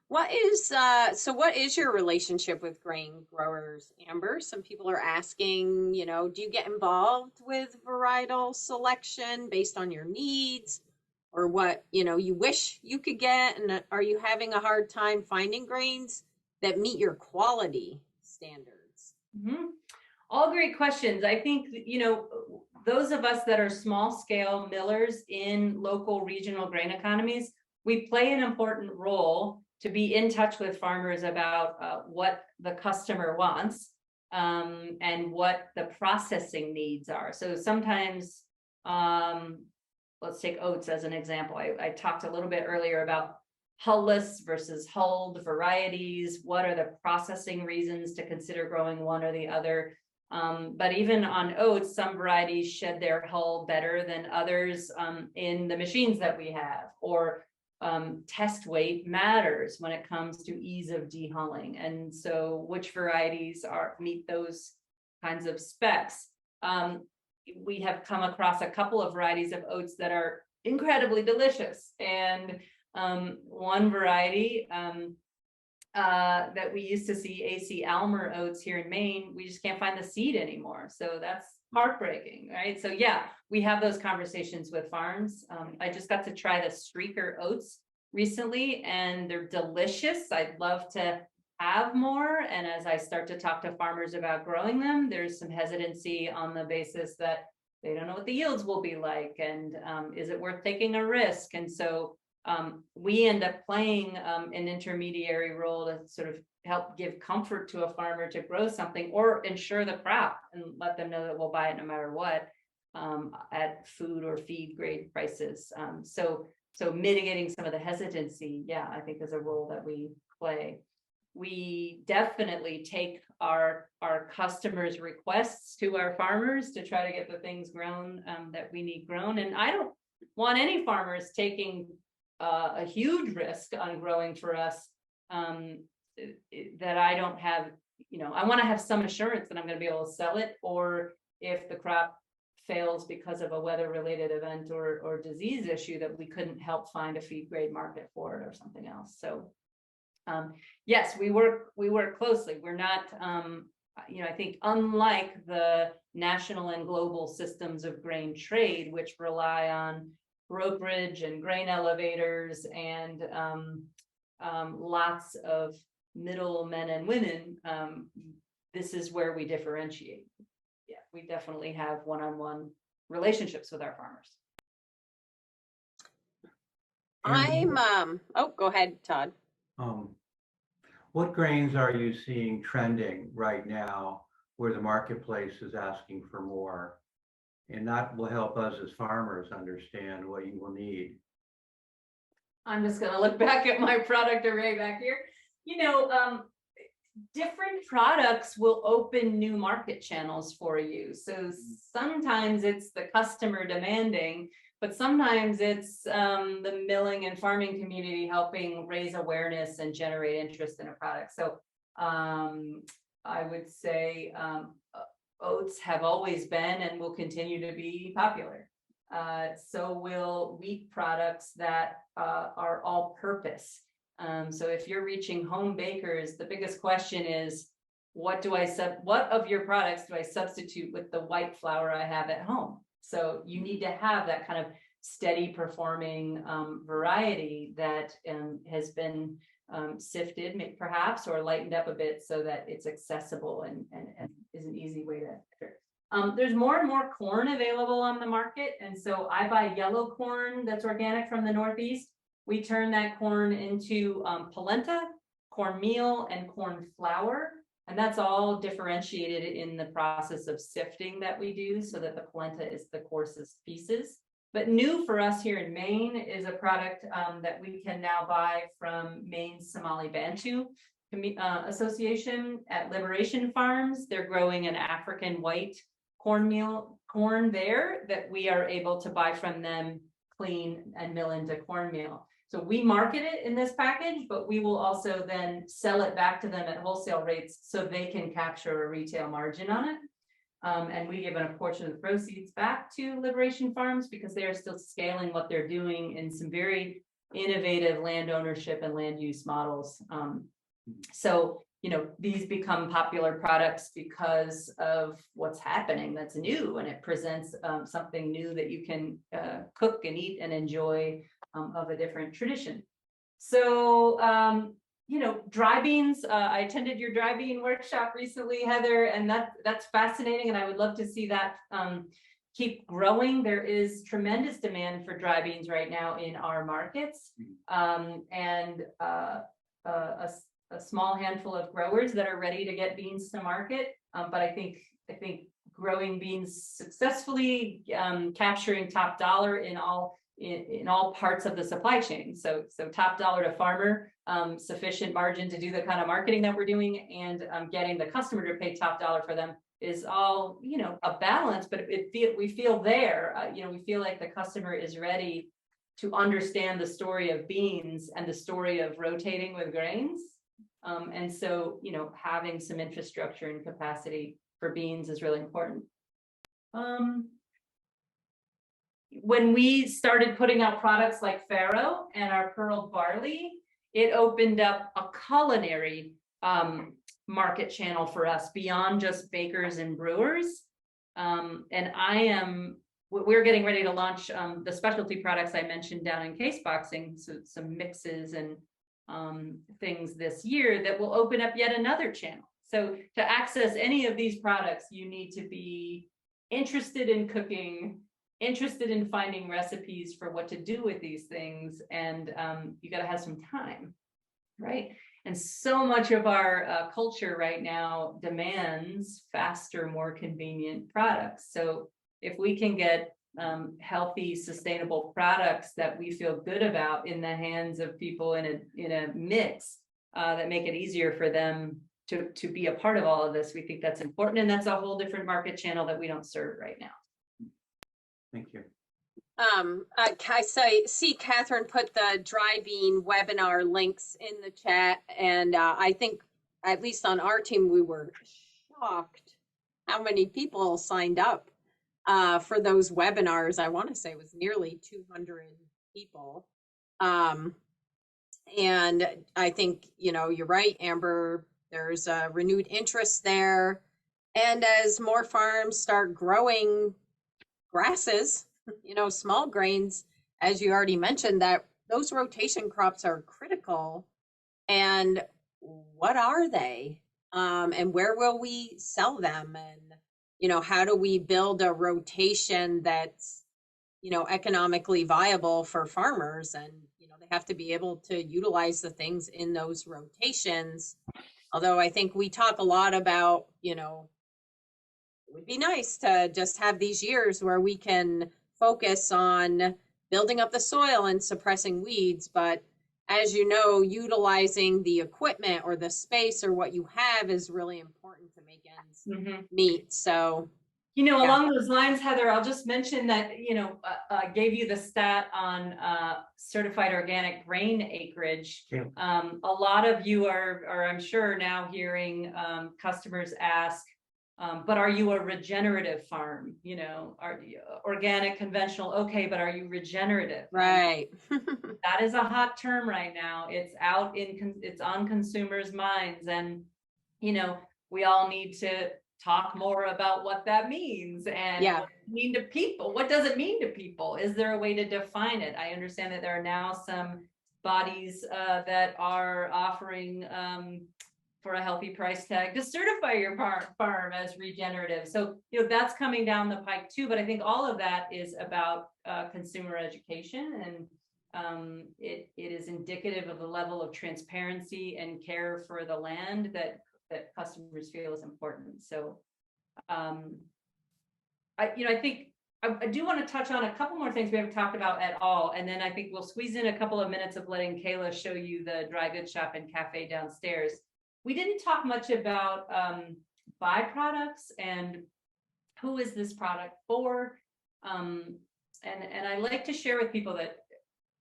What is your relationship with grain growers, Amber? Some people are asking, do you get involved with varietal selection based on your needs, or what, you wish you could get? And are you having a hard time finding grains that meet your quality standards? Mm-hmm. All great questions. I think, those of us that are small scale millers in local regional grain economies, we play an important role to be in touch with farmers about what the customer wants and what the processing needs are. So sometimes, let's take oats as an example. I talked a little bit earlier about hull-less versus hulled varieties. What are the processing reasons to consider growing one or the other? But even on oats, some varieties shed their hull better than others in the machines that we have, or test weight matters when it comes to ease of dehulling. And so which varieties meet those kinds of specs? We have come across a couple of varieties of oats that are incredibly delicious. And one variety that we used to see, AC Almer oats here in Maine, we just can't find the seed anymore. So that's heartbreaking, right? So yeah, we have those conversations with farms. I just got to try the Streaker oats recently, and they're delicious. I'd love to have more. And as I start to talk to farmers about growing them, there's some hesitancy on the basis that they don't know what the yields will be like, and is it worth taking a risk? And so we end up playing an intermediary role to sort of help give comfort to a farmer to grow something, or ensure the crop and let them know that we'll buy it no matter what at food or feed grade prices. So mitigating some of the hesitancy, yeah, I think is a role that we play. We definitely take our customers' requests to our farmers to try to get the things grown that we need grown. And I don't want any farmers taking a huge risk on growing for us that I don't have, I want to have some assurance that I'm going to be able to sell it, or if the crop fails because of a weather-related event or disease issue, that we couldn't help find a feed grade market for it or something else. So yes, we work closely. We're not, I think unlike the national and global systems of grain trade, which rely on brokerage and grain elevators and lots of middlemen and women, this is where we differentiate. Yeah, we definitely have one-on-one relationships with our farmers. Go ahead, Todd. What grains are you seeing trending right now where the marketplace is asking for more? And that will help us as farmers understand what you will need. I'm just going to look back at my product array back here. Different products will open new market channels for you. So sometimes it's the customer demanding, but sometimes it's the milling and farming community helping raise awareness and generate interest in a product. So I would say oats have always been and will continue to be popular. So will wheat products that are all purpose. So if you're reaching home bakers, the biggest question is, what of your products do I substitute with the white flour I have at home? So you need to have that kind of steady performing variety that has been sifted perhaps or lightened up a bit so that it's accessible and is an easy way to. There's more and more corn available on the market. And so I buy yellow corn that's organic from the Northeast. We turn that corn into polenta, cornmeal, and corn flour. And that's all differentiated in the process of sifting that we do so that the polenta is the coarsest pieces. But new for us here in Maine is a product that we can now buy from Maine's Somali Bantu Association at Liberation Farms. They're growing an African white corn there that we are able to buy from them, clean, and mill into cornmeal. So we market it in this package, but we will also then sell it back to them at wholesale rates so they can capture a retail margin on it. And we give a portion of the proceeds back to Liberation Farms because they are still scaling what they're doing in some very innovative land ownership and land use models. So, these become popular products because of what's happening that's new, and it presents something new that you can cook and eat and enjoy of a different tradition. So, dry beans, I attended your dry bean workshop recently, Heather, and that's fascinating. And I would love to see that keep growing. There is tremendous demand for dry beans right now in our markets, and a small handful of growers that are ready to get beans to market. But I think growing beans successfully, capturing top dollar in all parts of the supply chain. So top dollar to farmer, sufficient margin to do the kind of marketing that we're doing, and getting the customer to pay top dollar for them is all, a balance, but we feel there, we feel like the customer is ready to understand the story of beans and the story of rotating with grains. And so, having some infrastructure and capacity for beans is really important. When we started putting out products like farro and our pearl barley, it opened up a culinary market channel for us beyond just bakers and brewers. And we're getting ready to launch the specialty products I mentioned down in case boxing, so some mixes and things this year that will open up yet another channel. So to access any of these products, you need to be interested in cooking, interested in finding recipes for what to do with these things, and you got to have some time, right? And so much of our culture right now demands faster, more convenient products. So if we can get healthy, sustainable products that we feel good about in the hands of people in a mix that make it easier for them to be a part of all of this, we think that's important, and that's a whole different market channel that we don't serve right now. Thank you. I see Catherine put the dry bean webinar links in the chat, and I think at least on our team we were shocked how many people signed up. for those webinars. I want to say it was nearly 200 people. And I think, you're right, Amber, there's a renewed interest there. And as more farms start growing grasses, small grains, as you already mentioned, that those rotation crops are critical. And what are they? And where will we sell them? And, how do we build a rotation that's, economically viable for farmers? And, they have to be able to utilize the things in those rotations. Although I think we talk a lot about, it would be nice to just have these years where we can focus on building up the soil and suppressing weeds. But as you know, utilizing the equipment or the space or what you have is really important to make ends meet. So, along those lines, Heather, I'll just mention that, gave you the stat on certified organic grain acreage. Yeah. A lot of you are, I'm sure, now hearing customers ask, but are you a regenerative farm? Are you organic, conventional? Okay, but are you regenerative? right. That is a hot term right now. It's it's on consumers' minds, and we all need to talk more about what that means and what does it mean to people. What does it mean to people? Is there a way to define it? I understand that there are now some bodies that are offering for a healthy price tag to certify your farm as regenerative. So, that's coming down the pike too. But I think all of that is about consumer education, and it is indicative of the level of transparency and care for the land that customers feel is important. So, I think I do want to touch on a couple more things we haven't talked about at all, and then I think we'll squeeze in a couple of minutes of letting Kayla show you the dry goods shop and cafe downstairs. We didn't talk much about byproducts and who is this product for, and I like to share with people that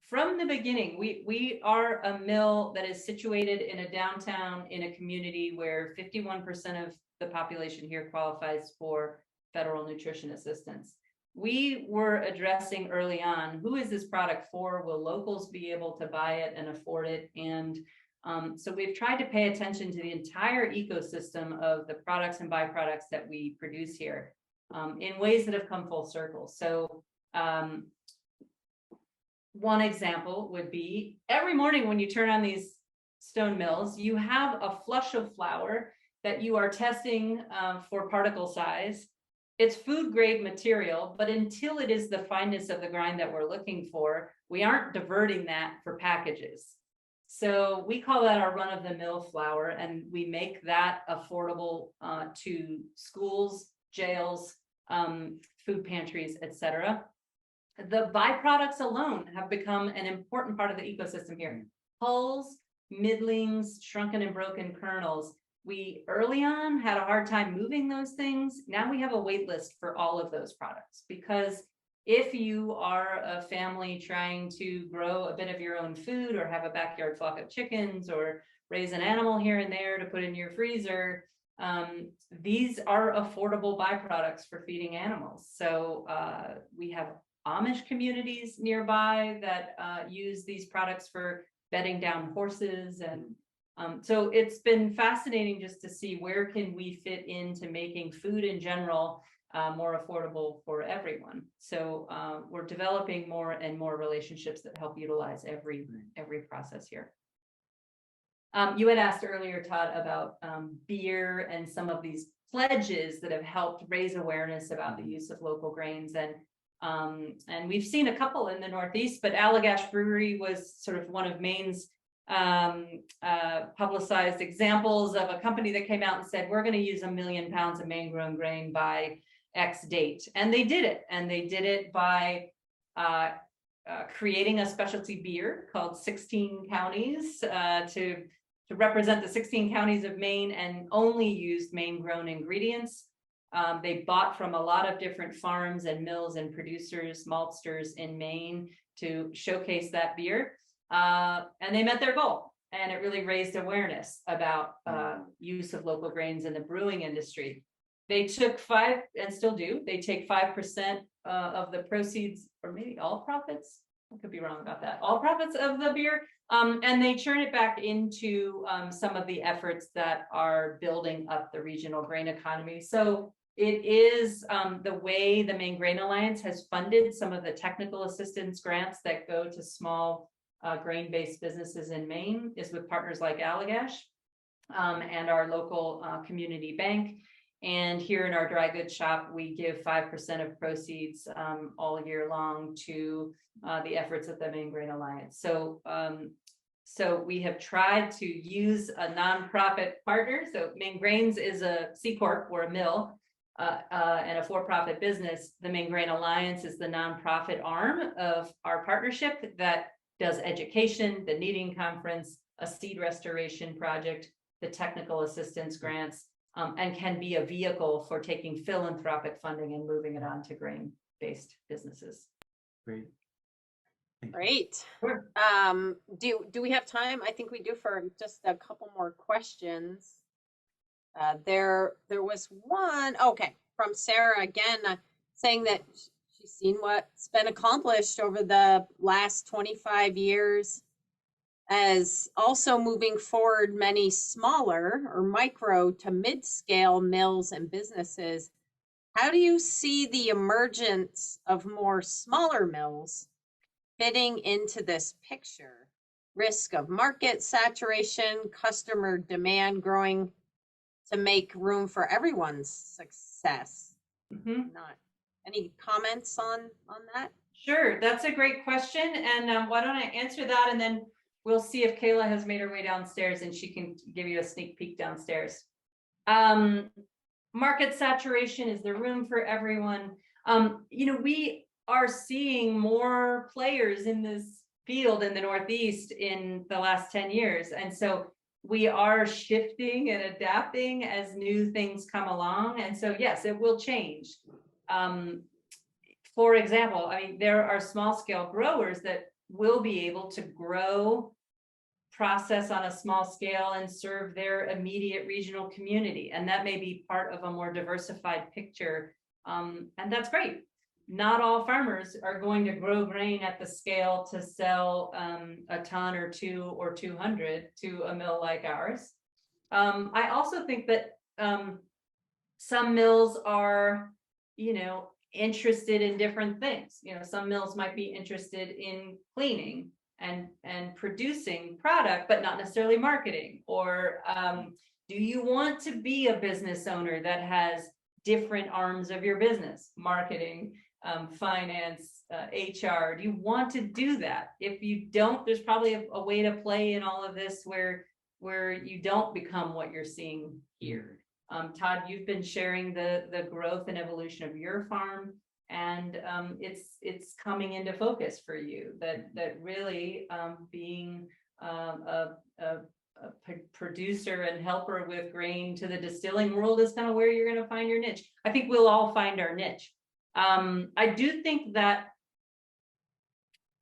from the beginning, we are a mill that is situated in a downtown in a community where 51% of the population here qualifies for federal nutrition assistance. We were addressing early on, who is this product for? Will locals be able to buy it and afford it? And so we've tried to pay attention to the entire ecosystem of the products and byproducts that we produce here in ways that have come full circle. So one example would be every morning when you turn on these stone mills, you have a flush of flour that you are testing for particle size. It's food grade material, but until it is the fineness of the grind that we're looking for, we aren't diverting that for packages. So we call that our run of the mill flour, and we make that affordable to schools, jails, food pantries, etc. The byproducts alone have become an important part of the ecosystem here. Hulls, middlings, shrunken and broken kernels. We early on had a hard time moving those things. Now we have a wait list for all of those products, because if you are a family trying to grow a bit of your own food or have a backyard flock of chickens or raise an animal here and there to put in your freezer, these are affordable byproducts for feeding animals. So we have Amish communities nearby that use these products for bedding down horses. And so it's been fascinating just to see where can we fit into making food in general more affordable for everyone. So we're developing more and more relationships that help utilize every process here. You had asked earlier, Todd, about beer and some of these pledges that have helped raise awareness about the use of local grains. And we've seen a couple in the Northeast, but Allagash Brewery was sort of one of Maine's publicized examples of a company that came out and said, we're going to use 1 million pounds of Maine grown grain by X date. And they did it. And they did it by creating a specialty beer called 16 Counties to represent the 16 counties of Maine, and only used Maine grown ingredients. They bought from a lot of different farms and mills and producers, maltsters in Maine to showcase that beer. And they met their goal. And it really raised awareness about use of local grains in the brewing industry. They took 5 and still do. They take 5% of the proceeds, or maybe all profits. I could be wrong about that. All profits of the beer, and they churn it back into some of the efforts that are building up the regional grain economy. So it is the way the Maine Grain Alliance has funded some of the technical assistance grants that go to small grain-based businesses in Maine is with partners like Allagash and our local community bank. And here in our dry goods shop, we give 5% of proceeds all year long to the efforts of the Maine Grain Alliance. So, so we have tried to use a nonprofit partner. So Maine Grains is a C Corp or a mill and a for-profit business. The Maine Grain Alliance is the nonprofit arm of our partnership that does education, the Kneading Conference, a seed restoration project, the technical assistance grants, and can be a vehicle for taking philanthropic funding and moving it on to grain-based businesses. Great. Thank you. Great. Sure. Do we have time? I think we do for just a couple more questions. There was one, okay, from Sarah again, saying that she's seen what's been accomplished over the last 25 years as also moving forward many smaller or micro to mid-scale mills and businesses. How do you see the emergence of more smaller mills fitting into this picture? Risk of market saturation, customer demand growing to make room for everyone's success. Not any comments on that? Sure, that's a great question. And why don't I answer that, and then we'll see if Kayla has made her way downstairs and she can give you a sneak peek downstairs. Market saturation, is there room for everyone? You know, we are seeing more players in this field in the Northeast in the last 10 years. And so we are shifting and adapting as new things come along. And so, yes, it will change. For example, I mean, there are small scale growers that will be able to grow, process on a small scale, and serve their immediate regional community. And that may be part of a more diversified picture. And that's great. Not all farmers are going to grow grain at the scale to sell a ton or 2 or 200 to a mill like ours. I also think that some mills are, you know, interested in different things. You know, some mills might be interested in cleaning and producing product, but not necessarily marketing. Or do you want to be a business owner that has different arms of your business, marketing, finance, HR? Do you want to do that? If you don't, there's probably a way to play in all of this where you don't become what you're seeing here. Todd, you've been sharing the growth and evolution of your farm, and it's coming into focus for you that really being a producer and helper with grain to the distilling world is kind of where you're going to find your niche. I think we'll all find our niche. I do think that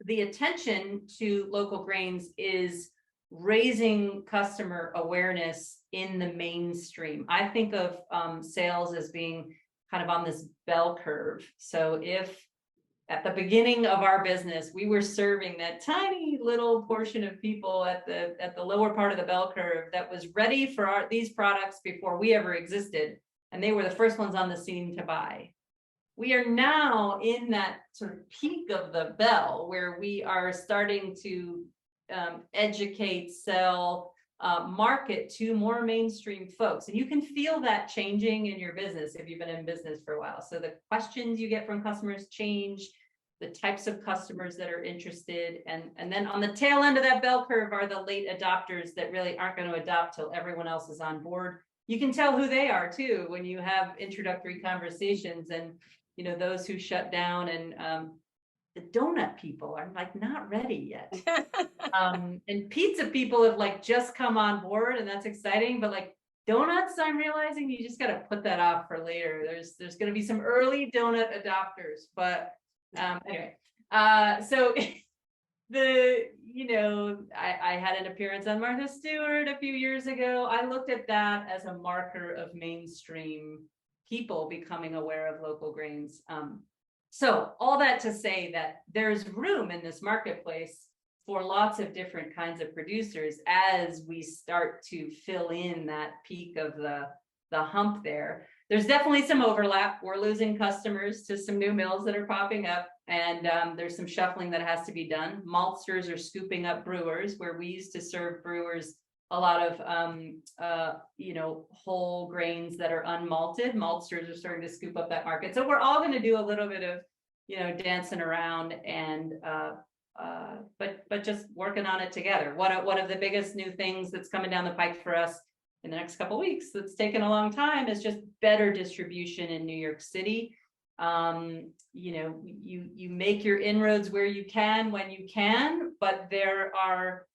the attention to local grains is raising customer awareness in the mainstream. I think of sales as being kind of on this bell curve. So if at the beginning of our business, we were serving that tiny little portion of people at the lower part of the bell curve that was ready for these products before we ever existed, and they were the first ones on the scene to buy. We are now in that sort of peak of the bell where we are starting to educate, sell, market to more mainstream folks. And you can feel that changing in your business if you've been in business for a while. So the questions you get from customers change, the types of customers that are interested. And then on the tail end of that bell curve are the late adopters that really aren't going to adopt till everyone else is on board. You can tell who they are too when you have introductory conversations, and you know, those who shut down, and the donut people are like not ready yet. And pizza people have like just come on board, and that's exciting. But like donuts, I'm realizing you just got to put that off for later. There's going to be some early donut adopters, but anyway. So I had an appearance on Martha Stewart a few years ago. I looked at that as a marker of mainstream people becoming aware of local grains. So all that to say that there's room in this marketplace for lots of different kinds of producers as we start to fill in that peak of the hump there. There's definitely some overlap. We're losing customers to some new mills that are popping up, and there's some shuffling that has to be done. Maltsters are scooping up brewers, where we used to serve brewers a lot of whole grains that are unmalted. Maltsters are starting to scoop up that market. So we're all going to do a little bit of dancing around and but just working on it together. One of the biggest new things that's coming down the pike for us in the next couple of weeks that's taken a long time is just better distribution in New York City. You make your inroads where you can when you can, but there are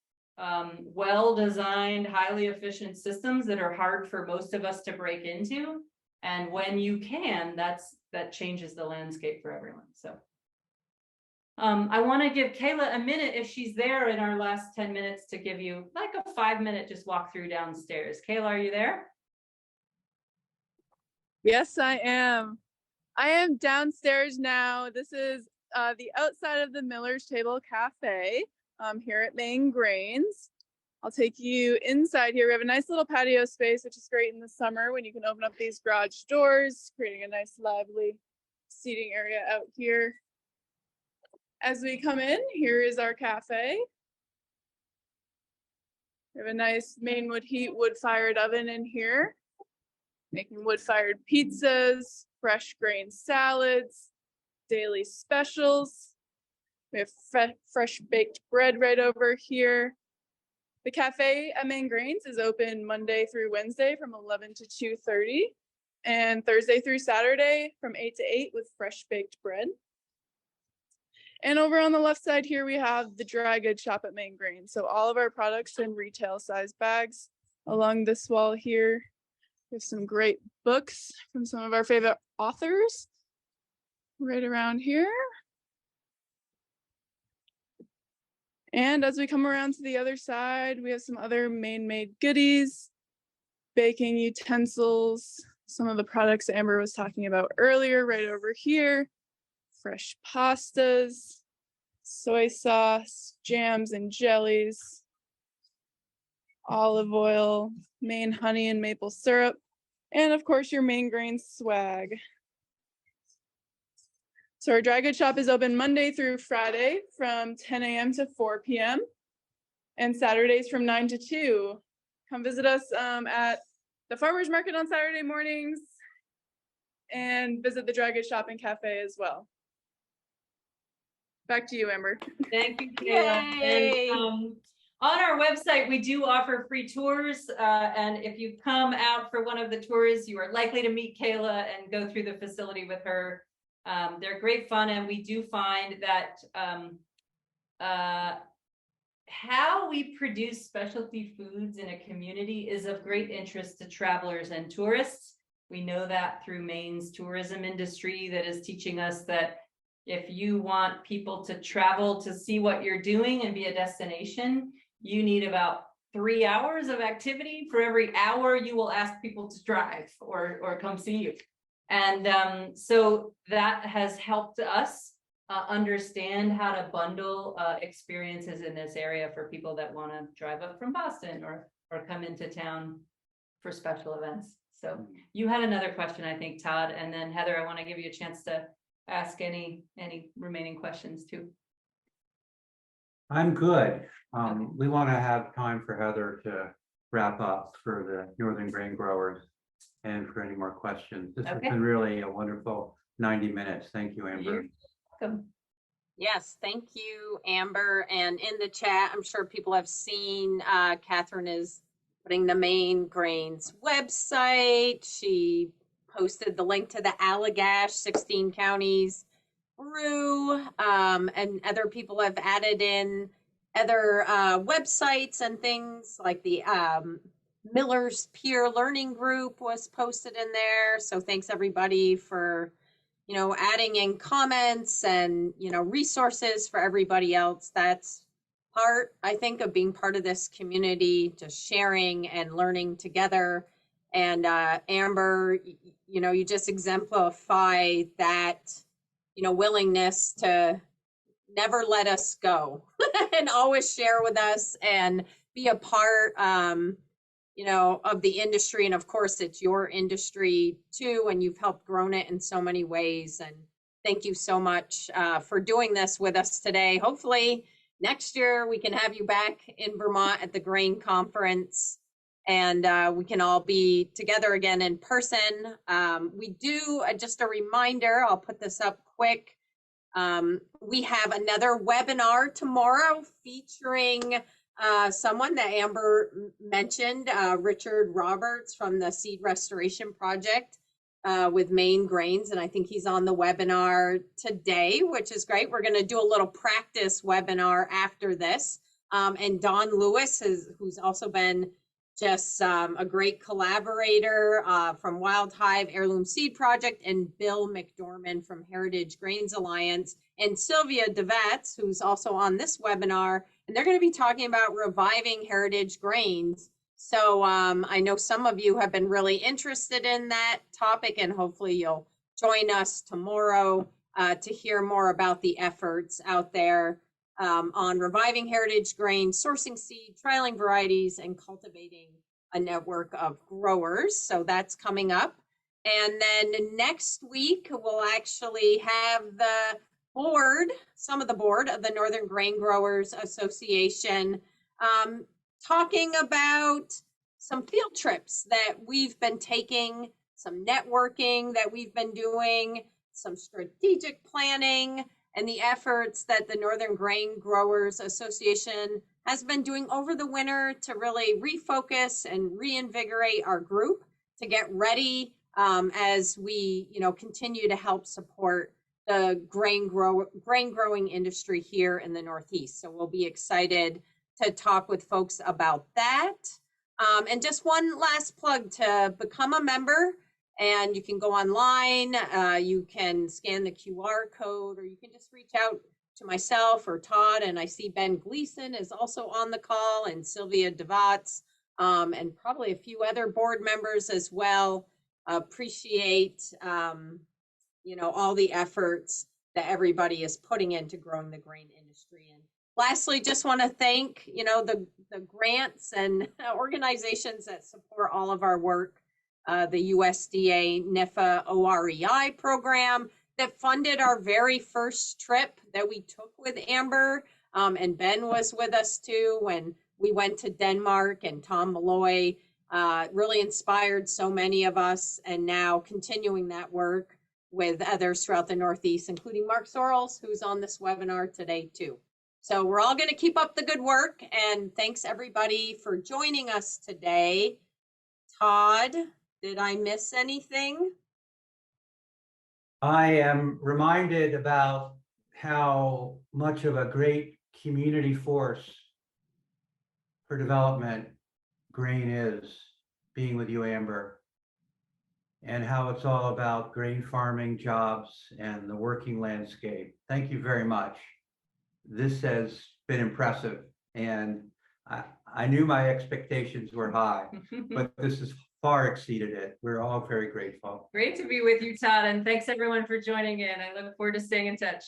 well-designed, highly efficient systems that are hard for most of us to break into. And when you can, that changes the landscape for everyone. So I want to give Kayla a minute, if she's there in our last 10 minutes, to give you like a 5-minute just walk through downstairs. Kayla, are you there? Yes, I am. I am downstairs now. This is the outside of the Miller's Table Cafe here at Maine Grains. I'll take you inside here. We have a nice little patio space, which is great in the summer when you can open up these garage doors, creating a nice lively seating area out here. As we come in, here is our cafe. We have a nice Maine wood heat wood-fired oven in here, making wood-fired pizzas, fresh grain salads, daily specials. We have fresh baked bread right over here. The cafe at Maine Grains is open Monday through Wednesday from 11 to 2:30 and Thursday through Saturday from 8 to 8 with fresh baked bread. And over on the left side here, we have the dry goods shop at Maine Grains. So all of our products in retail size bags. Along this wall here, we have some great books from some of our favorite authors right around here. And as we come around to the other side, we have some other Maine-made goodies, baking utensils, some of the products Amber was talking about earlier right over here, fresh pastas, soy sauce, jams and jellies, olive oil, Maine honey and maple syrup, and of course your Maine Grains swag. So our dry goods shop is open Monday through Friday from 10 a.m. to 4 p.m. and Saturdays from 9 to 2. Come visit us at the farmers market on Saturday mornings and visit the dry goods shop and cafe as well. Back to you, Amber. Thank you, Kayla. And on our website, we do offer free tours. And if you come out for one of the tours, you are likely to meet Kayla and go through the facility with her. They're great fun, and we do find that how we produce specialty foods in a community is of great interest to travelers and tourists. We know that through Maine's tourism industry that is teaching us that if you want people to travel to see what you're doing and be a destination, you need about 3 hours of activity for every hour you will ask people to drive or come see you. And so that has helped us understand how to bundle experiences in this area for people that want to drive up from Boston or come into town for special events. So you had another question, I think, Todd, and then Heather, I want to give you a chance to ask any remaining questions too. I'm good. We want to have time for Heather to wrap up for the Northern Grain Growers and for any more questions. This has been really a wonderful 90 minutes. Thank you, Amber. You're welcome. Yes, thank you, Amber. And in the chat, I'm sure people have seen Catherine is putting the Maine Grains website. She posted the link to the Allagash 16 counties brew, and other people have added in other websites and things like the Miller's Peer Learning Group was posted in there. So thanks everybody for, adding in comments and, resources for everybody else. That's part, I think, of being part of this community, just sharing and learning together And Amber, you just exemplify that, willingness to never let us go and always share with us and be a part, of the industry. And of course, it's your industry too, and you've helped grown it in so many ways. And thank you so much for doing this with us today. Hopefully next year we can have you back in Vermont at the Grain Conference, and we can all be together again in person. We do, just a reminder, I'll put this up quick. We have another webinar tomorrow featuring someone that Amber mentioned, Richard Roberts from the Seed Restoration Project with Maine Grains. And I think he's on the webinar today, which is great. We're going to do a little practice webinar after this. And Don Lewis, who's also been just a great collaborator from Wild Hive Heirloom Seed Project, and Bill McDorman from Heritage Grains Alliance, and Sylvia DeVatz, who's also on this webinar. And they're going to be talking about reviving heritage grains. So I know some of you have been really interested in that topic, and hopefully you'll join us tomorrow to hear more about the efforts out there on reviving heritage grains, sourcing seed, trialing varieties, and cultivating a network of growers. So that's coming up. And then next week, we'll actually have the board, some of the board of the Northern Grain Growers Association, talking about some field trips that we've been taking, some networking that we've been doing, some strategic planning, and the efforts that the Northern Grain Growers Association has been doing over the winter to really refocus and reinvigorate our group to get ready as we, continue to help support the grain growing industry here in the Northeast. So we'll be excited to talk with folks about that. And just one last plug to become a member. And you can go online, you can scan the QR code, or you can just reach out to myself or Todd. And I see Ben Gleason is also on the call, and Sylvia DeVatz, and probably a few other board members as well. Appreciate, all the efforts that everybody is putting into growing the grain industry. And lastly, just want to thank, the grants and organizations that support all of our work. The USDA NIFA OREI program that funded our very first trip that we took with Amber, and Ben was with us too when we went to Denmark, and Tom Malloy really inspired so many of us, and now continuing that work with others throughout the Northeast, including Mark Sorrells, who's on this webinar today too. So we're all going to keep up the good work, and thanks everybody for joining us today. Todd, did I miss anything? I am reminded about how much of a great community force for development grain is, being with you, Amber, and how it's all about grain farming, jobs, and the working landscape. Thank you very much. This has been impressive, and I knew my expectations were high, but this has far exceeded it. We're all very grateful. Great to be with you, Todd, and thanks everyone for joining in. I look forward to staying in touch.